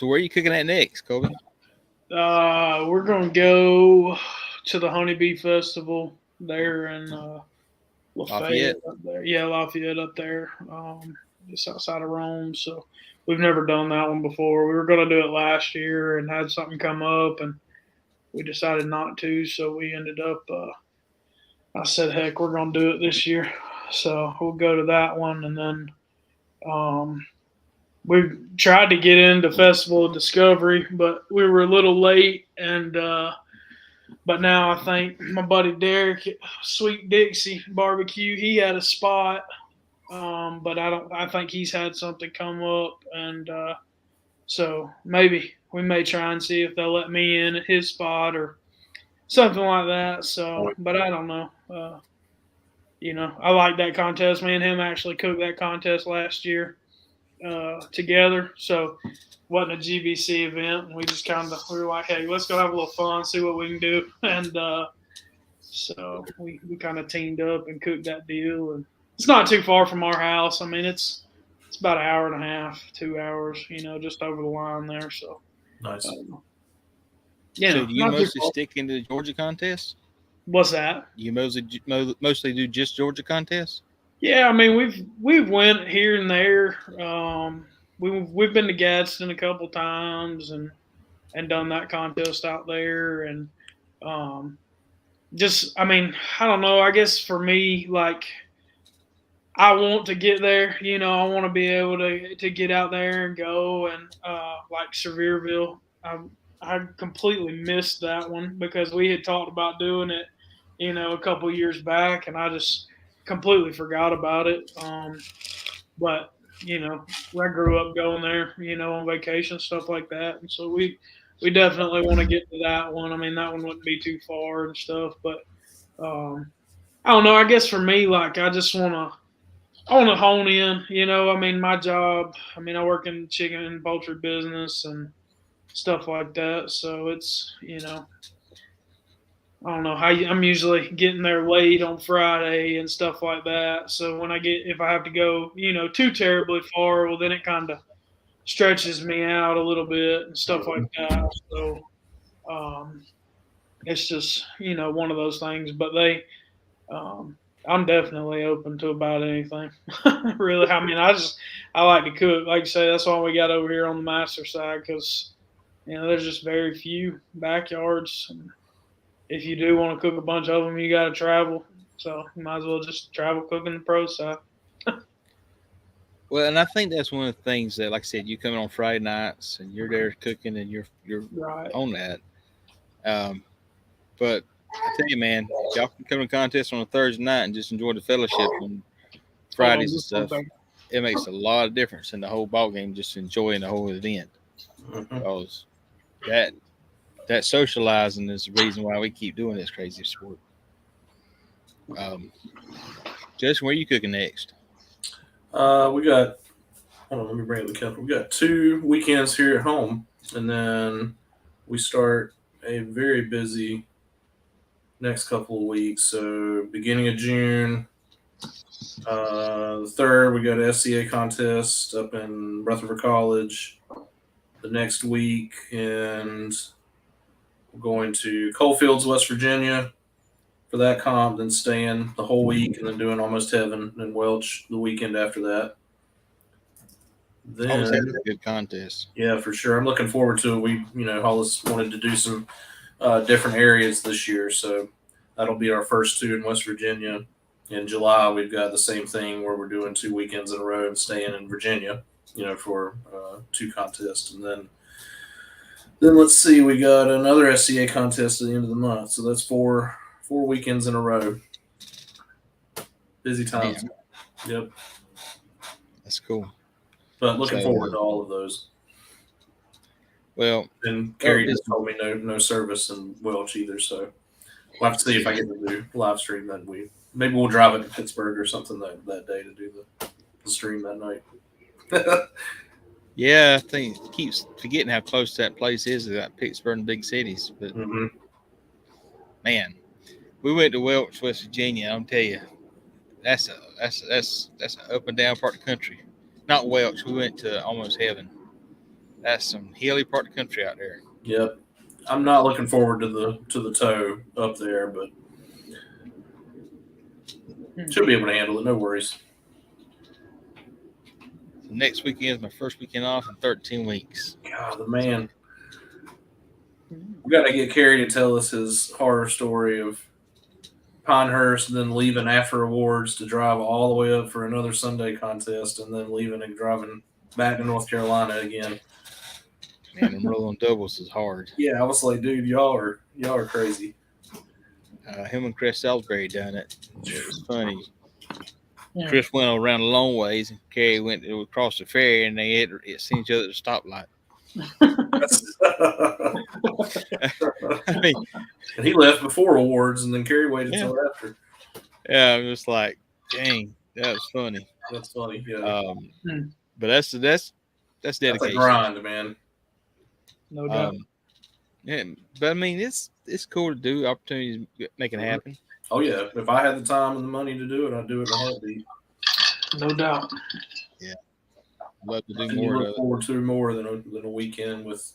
where are you cooking at next, Kolby? We're gonna go to the Honeybee Festival there in Lafayette up there. Yeah, Lafayette up there, just outside of Rome. So we've never done that one before. We were gonna do it last year and had something come up, and we decided not to. So we ended up. I said, "Heck, we're gonna do it this year." So we'll go to that one, and then we tried to get into Festival of Discovery, but we were a little late. And but now I think my buddy Derek, Sweet Dixie Barbecue, he had a spot, but I think he's had something come up, and so maybe we may try and see if they'll let me in at his spot or something like that. So, but I don't know. I like that contest. Me and him actually cooked that contest last year together. So, wasn't a GBC event. We just we were like, hey, let's go have a little fun, see what we can do, and so we kind of teamed up and cooked that deal. And it's not too far from our house. I mean, it's about an hour and a half, 2 hours, just over the line there. So nice. So do you mostly stick into the Georgia contest? What's that? You mostly do just Georgia contests? Yeah, I mean we've went here and there. We've been to Gadsden a couple times and done that contest out there, and just I mean I don't know. I guess for me, like, I want to get there. I want to be able to get out there and go, and like Sevierville, I completely missed that one because we had talked about doing it, a couple years back, and I just completely forgot about it. But I grew up going there, on vacation, stuff like that, and so we definitely want to get to that one. I mean, that one wouldn't be too far and stuff, but I don't know. I guess for me, like, I want to hone in. I mean, my job. I mean, I work in the chicken and poultry business and stuff like that. So it's I don't know how I'm usually getting there late on Friday and stuff like that. So if I have to go, too terribly far, well, then it kind of stretches me out a little bit and stuff like that. So it's just, one of those things. But I'm definitely open to about anything. Really, I mean, I like to cook. Like you say, that's why we got over here on the master side because there's just very few backyards. And if you do want to cook a bunch of them, you got to travel. So you might as well just travel cooking the pro side. Well, and I think that's one of the things that, like I said, you come in on Friday nights and you're there cooking and you're Right. on that. But I tell you, man, if y'all can come to a contest on a Thursday night and just enjoy the fellowship on Fridays and stuff, it makes a lot of difference in the whole ball game. Just enjoying the whole event, because that socializing is the reason why we keep doing this crazy sport. Justin, where are you cooking next? We got. Hold on, let me bring up the calendar. We got 2 weekends here at home, and then we start a very busy next couple of weeks. So beginning of June, the 3rd, we got an SCA contest up in Rutherford College. The next week, and we're going to Coalfields, West Virginia for that comp, then staying the whole week, and then doing Almost Heaven in Welch the weekend after that. Then, Almost Heaven's a good contest. Yeah, for sure. I'm looking forward to it. We, Hollis wanted to do some different areas this year, so that'll be our first 2 in West Virginia. In July, we've got the same thing where we're doing 2 weekends in a row and staying in Virginia, for 2 contests. And then let's see, we got another SCA contest at the end of the month. So that's 4 weekends in a row. Busy times. Man. Yep. That's cool. But looking forward to all of those. Well, and Carrie just told me no service in Welch either, so we'll have to see if I get to do live stream that week. Maybe we'll drive it to Pittsburgh or something that day to do the stream that night. Yeah, I think it keeps forgetting how close that place is to that Pittsburgh and big cities. But man, we went to Welch, West Virginia. I'll tell you, that's an up and down part of the country. Not Welch. We went to Almost Heaven. That's some hilly part of the country out there. Yep. I'm not looking forward to the tow up there, but should be able to handle it. No worries. So next weekend is my first weekend off in 13 weeks. God, the man. We got to get Carrie to tell us his horror story of Pinehurst, and then leaving after awards to drive all the way up for another Sunday contest, and then leaving and driving back to North Carolina again. Man, and rolling doubles is hard. Yeah, I was like, dude, y'all are crazy. Him and Chris Salisbury done it. It was funny. Yeah. Chris went around a long ways, and Carrie went across the ferry, and they had seen each other at the stoplight. I mean, And he left before awards, and then Kerry waited until after. Yeah, I'm just like, dang, that was funny. That's funny. Yeah. But that's dedication. That's a grind, man. No doubt. Yeah, but I mean, it's cool to do. Opportunities make it happen. Oh yeah, if I had the time and the money to do it, I'd do it in a heartbeat. No doubt. Yeah, I'd love to do and more. You look forward to more than a weekend with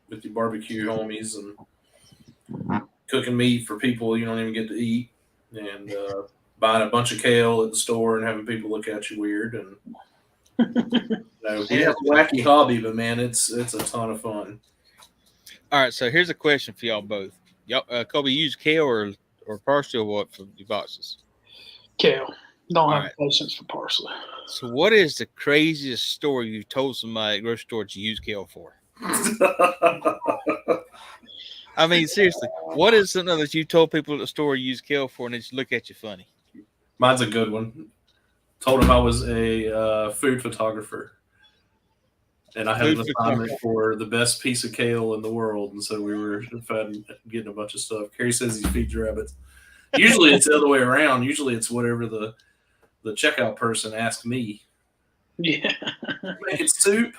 your barbecue homies and cooking meat for people you don't even get to eat, and buying a bunch of kale at the store and having people look at you weird. And we have a wacky hobby, but man, it's a ton of fun. All right, so here's a question for y'all both. Y'all, Kolby, use kale or parsley or what for your boxes? Kale. Don't have patience for parsley. So what is the craziest story you told somebody at the grocery store that you use kale for? I mean, seriously, what is something that you told people at the store you use kale for and they just look at you funny? Mine's a good one. Told him I was a food photographer. And I had an assignment for the best piece of kale in the world. And so we were getting a bunch of stuff. Kerry says he feeds rabbits. Usually it's the other way around. Usually it's whatever the checkout person asked me. Yeah. Making soup?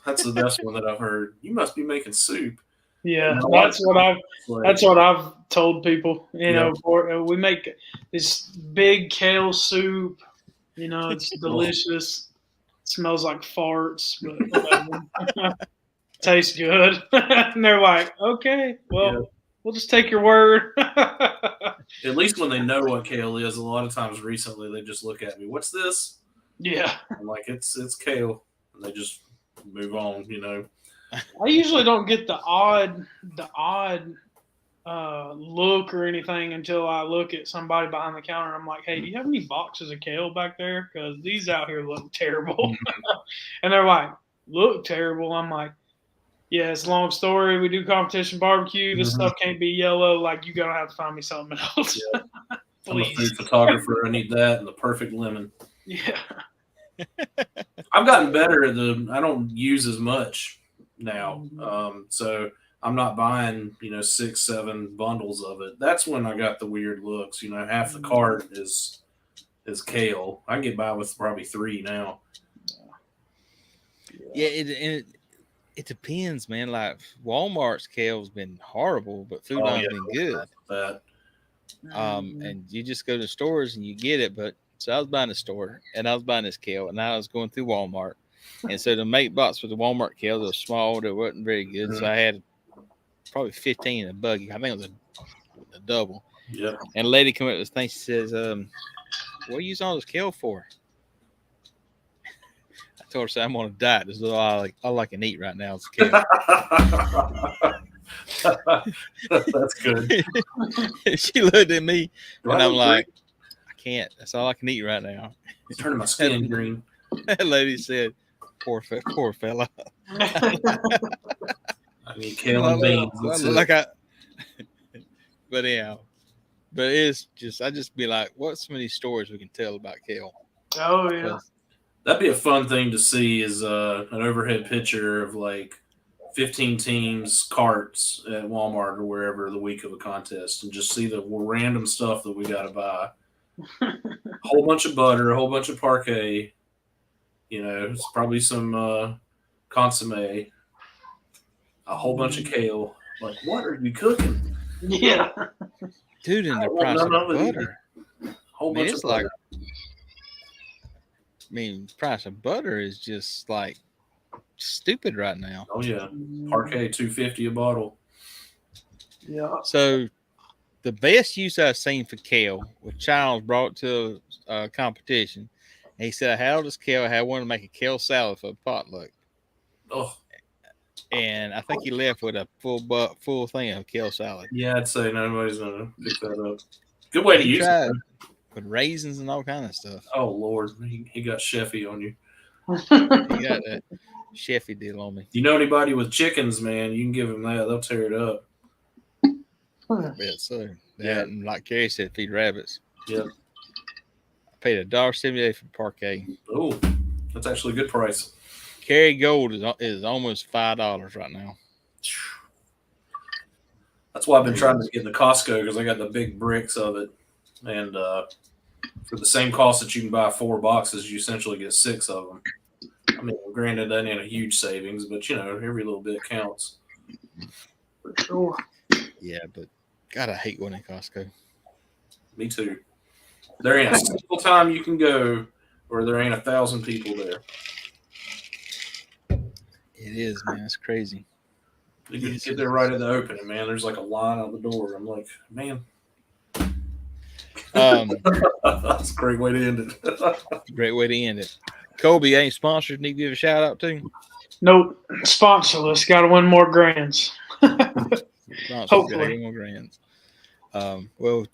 That's the best one that I've heard. You must be making soup. Yeah, that's what I've told people. We make this big kale soup. It's delicious. Smells like farts, but whatever. Tastes good. And they're like, okay, well, we'll just take your word. At least when they know what kale is, a lot of times recently they just look at me, what's this? Yeah. I'm like, it's kale. And they just move on, I usually don't get the odd look or anything until I look at somebody behind the counter and I'm like, hey, do you have any boxes of kale back there? Because these out here look terrible. And they're like, look terrible. I'm like, yeah, it's a long story. We do competition barbecue. This stuff can't be yellow. Like, you're going to have to find me something else. Yeah. I'm a food photographer. I need that and the perfect lemon. Yeah. I've gotten better at I don't use as much now. So I'm not buying, 6-7 bundles of it. That's when I got the weird looks. Half the cart is kale. I can get by with probably 3 now. Yeah, it depends, man. Like Walmart's kale's been horrible, but Food Line's been good. And you just go to stores and you get it. But so I was buying a store and I was buying this kale and I was going through Walmart. And so the make box for the Walmart kale, they were small, they wasn't very good. So I had probably 15 in a buggy. I think it was a double. Yeah. And a lady came up with this thing. She says, what are you using all this kale for? I told her, so I'm on a diet. This is all I can eat right now is kale. That's good. She looked at me and I'm like, I can't. That's all I can eat right now. It's turning my skin green. That lady said, poor fella. I need kale and beans. But anyhow, but it's just, I just be like, what's some of these stories we can tell about kale? Oh, yeah. That'd be a fun thing to see is an overhead picture of like 15 teams carts at Walmart or wherever the week of a contest and just see the random stuff that we got to buy. A whole bunch of butter, a whole bunch of parquet, it's probably some consomme, a whole bunch of kale. Like, what are you cooking? Yeah. Dude, and the price of butter. Whole bunch of butter. Price of butter is just like stupid right now. Oh yeah, parquet $2.50 a bottle. Yeah. So the best use I've seen for kale was Charles brought to a competition. And he said, "How does kale? I wanted to make a kale salad for a potluck." Oh. And I think he left with a full thing of kale salad. Yeah, I'd say nobody's gonna pick that up. Good way to use it. With raisins and all kind of stuff. Oh Lord, he got chefy on you. He got that chefy deal on me. You know anybody with chickens, man? You can give them that; they'll tear it up. I bet so. Yeah, and like Kerry said, feed rabbits. Yep. I paid $1.78 for parquet. Oh, that's actually a good price. Kerrygold is almost $5 right now. That's why I've been trying to get the Costco because I got the big bricks of it, and for the same cost that you can buy 4 boxes, you essentially get 6 of them. I mean, granted, that ain't a huge savings, but every little bit counts. For sure. Yeah, but God, I hate going to Costco. Me too. There ain't a single time you can go where there ain't 1,000 people there. It is, man. It's crazy. You can get there right at the opening, man. There's like a line out the door. I'm like, man. That's a great way to end it. Great way to end it. Kolby ain't sponsored. Need to give a shout out to? Nope. Sponsorless. Got to win more grands. Hopefully. More grands. Well,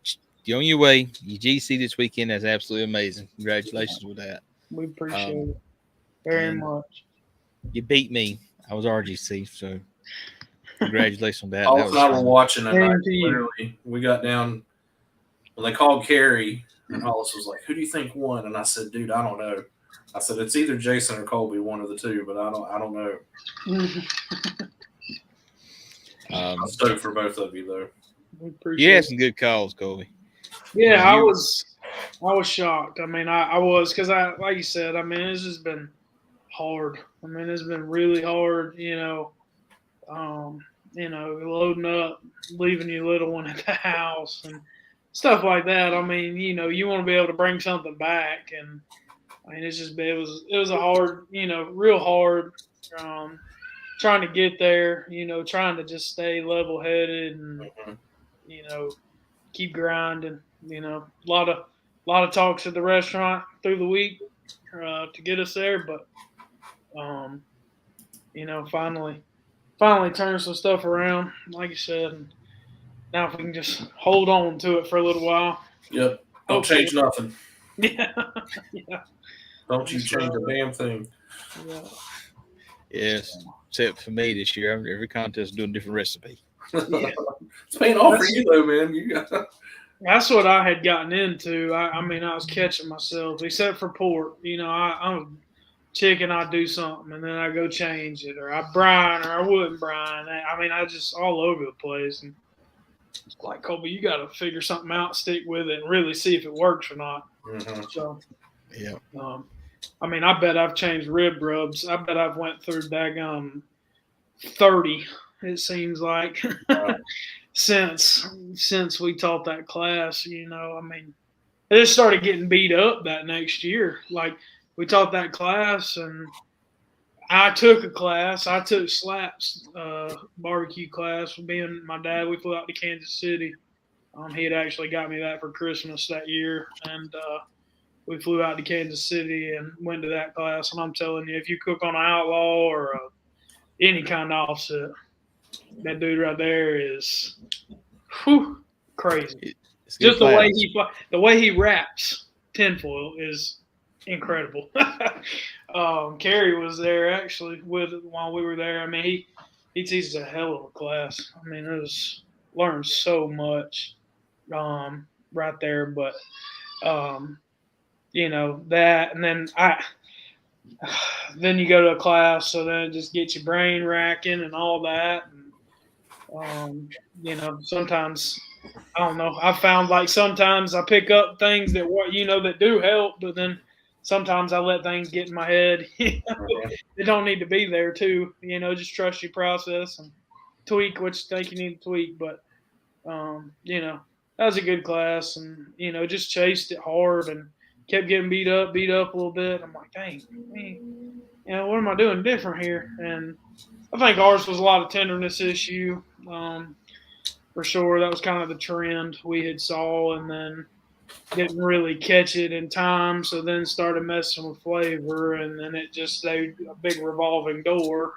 you're on your way. Your GC this weekend. That's absolutely amazing. Congratulations with that. We appreciate it very much. You beat me. I was RGC, so congratulations on that. Hollis and I were watching that night. Literally, we got down when they called Carrie, and Hollis was like, "Who do you think won?" And I said, "Dude, I don't know." I said, "It's either Jason or Kolby, one of the two, but I don't know." I'm stoked for both of you, though. You had some good calls, Kolby. Yeah, I was shocked. I mean, I was because like you said, I mean, it's just been hard. I mean, it's been really hard. Loading up, leaving your little one at the house, and stuff like that. I mean, you want to be able to bring something back, and I mean, it was a hard, real hard. Trying to get there, trying to just stay level-headed and, keep grinding. A lot of talks at the restaurant through the week to get us there, but finally turn some stuff around, like you said. And now if we can just hold on to it for a little while. Yep. Don't change nothing. Yeah. Don't you change a damn thing. Yeah. Yes. Except for me this year, every contest is doing a different recipe. Yeah. It's paying off for you though, man. That's what I had gotten into. I was catching myself, except for pork. I'm chicken. I do something and then I go change it, or I brine, or I wouldn't brine. I just all over the place. And it's like, Kolby, you got to figure something out, stick with it, and really see if it works or not. Mm-hmm. So, yeah. I bet I've changed rib rubs. I bet I've went through daggone 30. It seems like since we taught that class. It just started getting beat up that next year. Like we taught that class, and I took a class. I took Slap's barbecue class with me and my dad. We flew out to Kansas City. He had actually got me that for Christmas that year, and we flew out to Kansas City and went to that class. And I'm telling you, if you cook on an outlaw or any kind of offset, that dude right there is crazy. Just the way he wraps tinfoil is incredible. Carrie was there actually while we were there. I mean, he teaches a hell of a class. I mean, learned so much right there. But that, and then you go to a class, so then it just gets your brain racking and all that. And, sometimes, I don't know, I found like sometimes I pick up things that do help, but then sometimes I let things get in my head. They don't need to be there too. Just trust your process and tweak what you think you need to tweak. But, that was a good class, and, just chased it hard and kept getting beat up a little bit. I'm like, dang, man, what am I doing different here? And I think ours was a lot of tenderness issue, for sure. That was kind of the trend we had saw, and then didn't really catch it in time, so then started messing with flavor, and then it just stayed a big revolving door,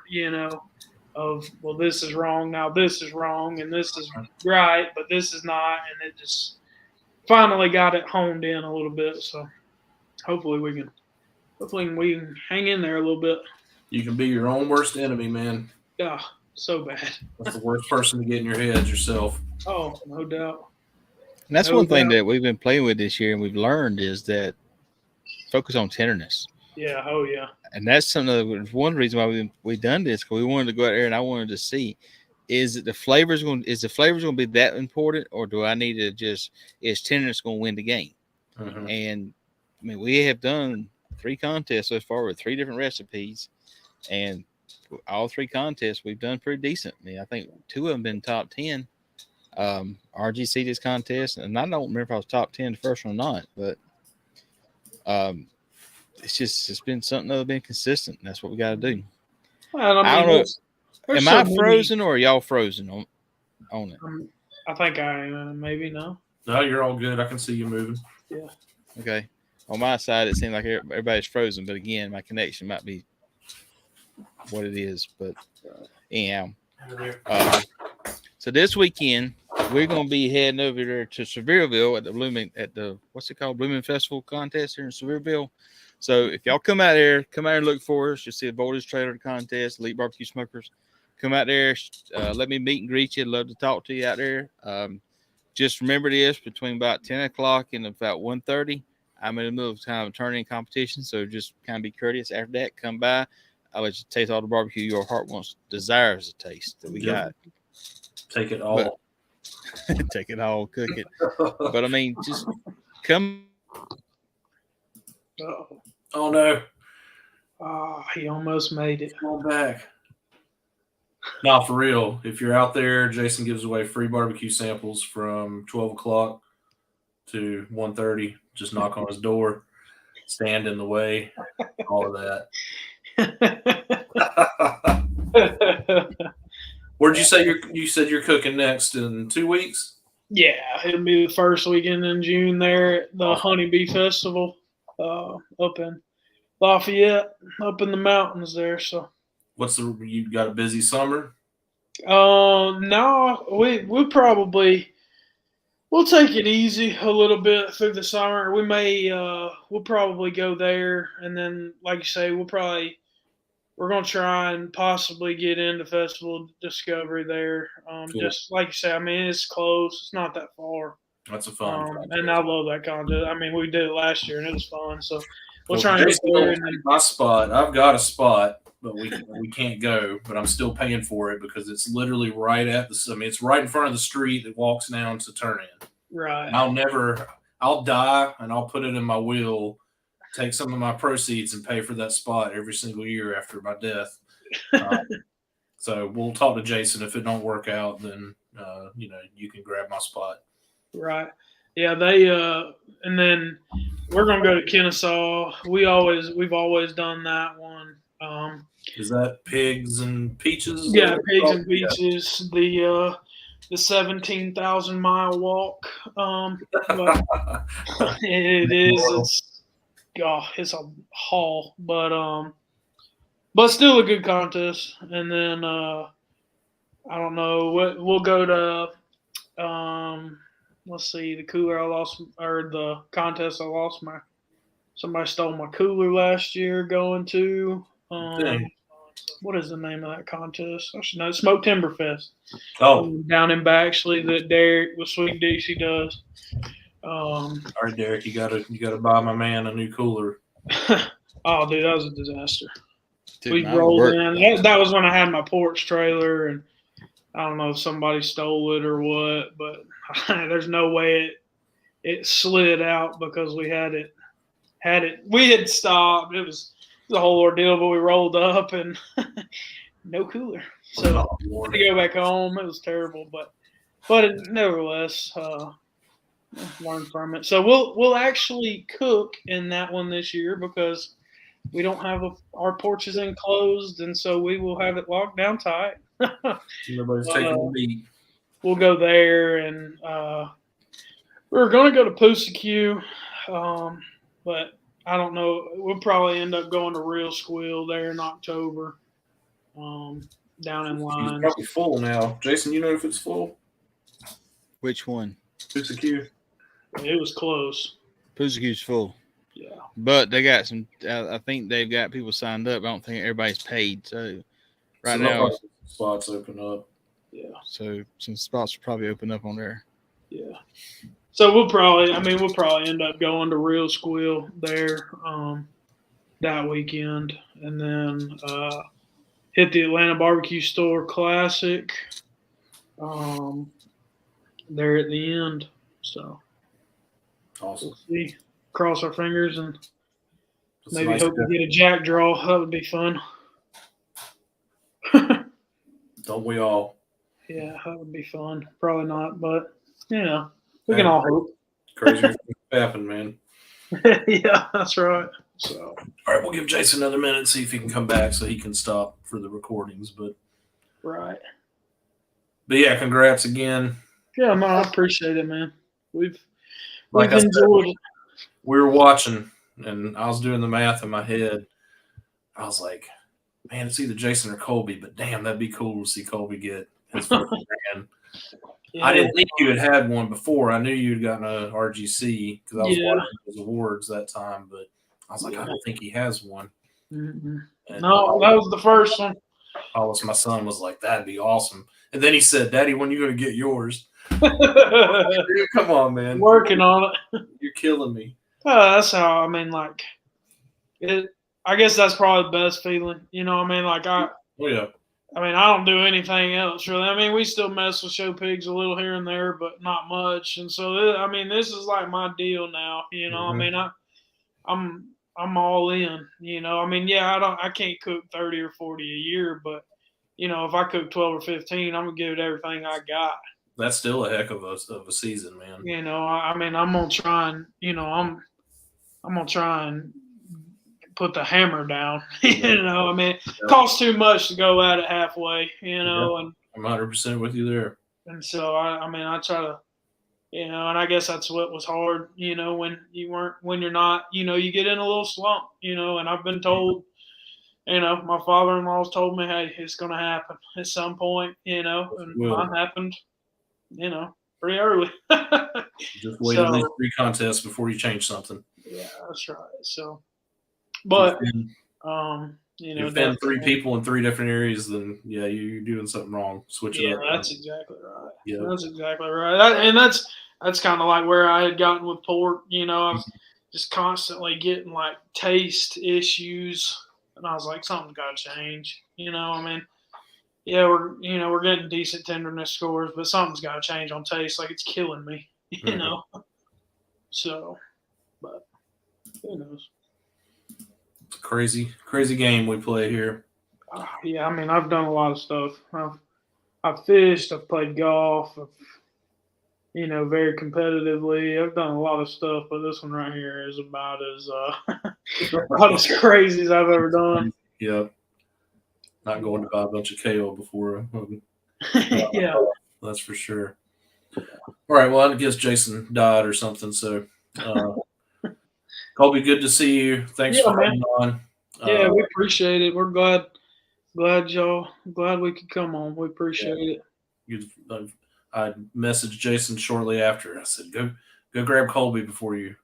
of, well, this is wrong, now this is wrong, and this is right, but this is not, and it just finally got it honed in a little bit. So hopefully we can hang in there a little bit. You can be your own worst enemy, man. Yeah, so bad. That's the worst person to get in your head, yourself. Oh, no doubt. And that's one thing that we've been playing with this year and we've learned is that focus on tenderness. Yeah. Oh yeah. And that's one reason why we done this, because we wanted to go out there and I wanted to see, is the flavors going to be that important, or do I need to is tenderness going to win the game? Mm-hmm. And I mean, we have done 3 contests so far with 3 different recipes, and all 3 contests we've done pretty decent. I mean, I think 2 of them been top 10. RGC this contest, and I don't remember if I was top 10 the first one or not, but it's been something that's been consistent. That's what we got to do. Well, I don't know. there's Am so I many- frozen or are y'all frozen on it? I think I am. Maybe no. No, you're all good. I can see you moving. Yeah. Okay. On my side, it seems like everybody's frozen, but again, my connection might be what it is. But anyhow, so this weekend we're gonna be heading over there to Sevierville at the what's it called, Blooming Festival contest here in Sevierville. So if y'all come out there and look for us, you'll see the Voltage Trailer contest, Elite Barbecue Smokers. Come out there, let me meet and greet you. Love to talk to you out there. Just remember this: between about 10 o'clock and about 1:30, I'm in the middle of kind of turning competition, so just kind of be courteous. After that, come by. I'll let you taste all the barbecue your heart desires to taste that we got. Take it all. Take it all, cook it. But I mean, just come. Uh-oh. Oh no! Oh, he almost made it. Come on back. Now, for real, if you're out there, Jason gives away free barbecue samples from 12 o'clock to 1:30. Just knock on his door, stand in the way, all of that. Where'd you say you said you're cooking next in 2 weeks? Yeah, it'll be the first weekend in June there at the Honeybee Festival up in Lafayette, up in the mountains there. So, you got a busy summer? No, we'll take it easy a little bit through the summer. We'll probably go there, and then, like you say, we're going to try and possibly get into Festival Discovery there. Cool. Just like you say, I mean, it's close. It's not that far. That's a fun contest. And I love that contest. I mean, we did it last year, and it was fun. So we'll Well, try and get Jason there. don't take my spot. I've got a spot, but we can't go. But I'm still paying for it because it's literally right at it's right in front of the street that walks down to turn in. Right. I'll die and I'll put it in my will, take some of my proceeds and pay for that spot every single year after my death. So we'll talk to Jason. If it don't work out, then you can grab my spot. Right. Yeah, and then we're gonna go to Kennesaw. We've always done that one. Is that Pigs and Peaches? Yeah, Pigs and Peaches. Yeah. The 17,000-mile walk. But it is. It's a haul, but still a good contest. And then I don't know. We'll go to let's see, the cooler I lost, or the contest I lost somebody stole my cooler last year going to. What is the name of that contest? I should know. Smoke Timber Fest. Oh, down in Baxley that Derek with Sweet Dixie does. All right, Derek, you gotta buy my man a new cooler. Oh, dude, that was a disaster. Dude, We rolled in. That was when I had my porch trailer, and I don't know if somebody stole it or what, but there's no way it slid out because we had it. We had stopped. It was a whole ordeal, but we rolled up and no cooler. So Lord. to go back home, it was terrible, but nevertheless, learn from it. So we'll actually cook in that one this year because we don't have our porches enclosed, and so we will have it locked down tight. Everybody's taking the lead. We'll go there, and we're going to go to Pussyq, but I don't know. We'll probably end up going to Real Squill there in October, down in line. It's probably full now. Jason, you know if it's full? Which one? Pussyq. It was close. Pussyq's full. Yeah. But they got some. I think they've got people signed up. I don't think everybody's paid. So now spots open up. Yeah. So some spots will probably open up on there. Yeah. So we'll probably end up going to Real Squill there. that weekend, and then hit the Atlanta Barbecue Store Classic there at the end. So Awesome. we'll see. Cross our fingers and That's maybe nice hope to- to get a jack draw. That would be fun. Don't we all? Yeah, that would be fun. Probably not, but we can all hope. Crazier things happen, man. Yeah, that's right. So All right, we'll give Jason another minute, see if he can come back so he can stop for the recordings. But yeah, congrats again. Yeah, man, I appreciate it, man. We've Like I said, enjoyed it. we were watching, and I was doing the math in my head. I was like, man, it's either Jason or Kolby, but damn, that'd be cool to see Kolby get his first brand. Yeah. I didn't think you had one before. I knew you'd gotten a RGC because I was watching his awards that time, but I was like, I don't think he has one. Mm-hmm. And No, that was the first one. my son was like, that'd be awesome. And then he said, Daddy, when you going to get yours? Dude, come on, man. Working on it. You're killing me. That's how, I guess that's probably the best feeling. You know what I mean? Like, I don't do anything else, really. We still mess with show pigs a little here and there, but not much. And so, this is like my deal now. You know, I'm all in. You know, I can't cook 30 or 40 a year, but if I cook 12 or 15, I'm gonna give it everything I got. That's still a heck of a season, man. You know, I'm gonna try and I'm gonna try and put the hammer down. It costs too much to go at it halfway. And I'm 100% with you there. And so I try to, and I guess that's what was hard. When you're not, you get in a little slump. And I've been told, my father-in-law's told me, hey, it's going to happen at some point. And mine happened, pretty early. Just wait at least 3 contests before you change something. Yeah, that's right. So, but if then 3 people in 3 different areas, then you're doing something wrong. Switching up. That's exactly right. Yeah, that's exactly right. That's kind of like where I had gotten with pork. I was just constantly getting like taste issues, and I was like, something's got to change. We're getting decent tenderness scores, but something's got to change on taste. Like, it's killing me. So, but who knows? It's a crazy game we play here. Yeah, I've done a lot of stuff. I've fished. I've played golf. Very competitively. I've done a lot of stuff, but this one right here is about as crazy as I've ever done. Yeah. Not going to buy a bunch of KO before. Yeah. That's for sure. All right. Well, I guess Jason died or something. So, Kolby, good to see you. Thanks for coming on. Yeah, we appreciate it. We're glad we could come on. We appreciate it. I messaged Jason shortly after. I said, go grab Kolby before he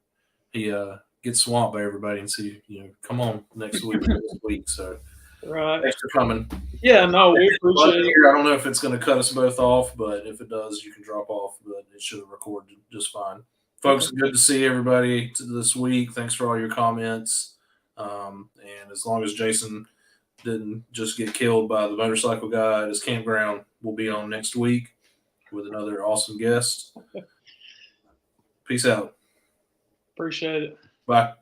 gets swamped by everybody and see, come on next week. This week. So right. Thanks for coming. Yeah, no, we appreciate it. I don't know if it's going to cut us both off, but if it does, you can drop off. But it should have recorded just fine. Folks, good to see everybody this week. Thanks for all your comments. And as long as Jason didn't just get killed by the motorcycle guy at his campground, we'll be on next week with another awesome guest. Peace out. Appreciate it. Bye.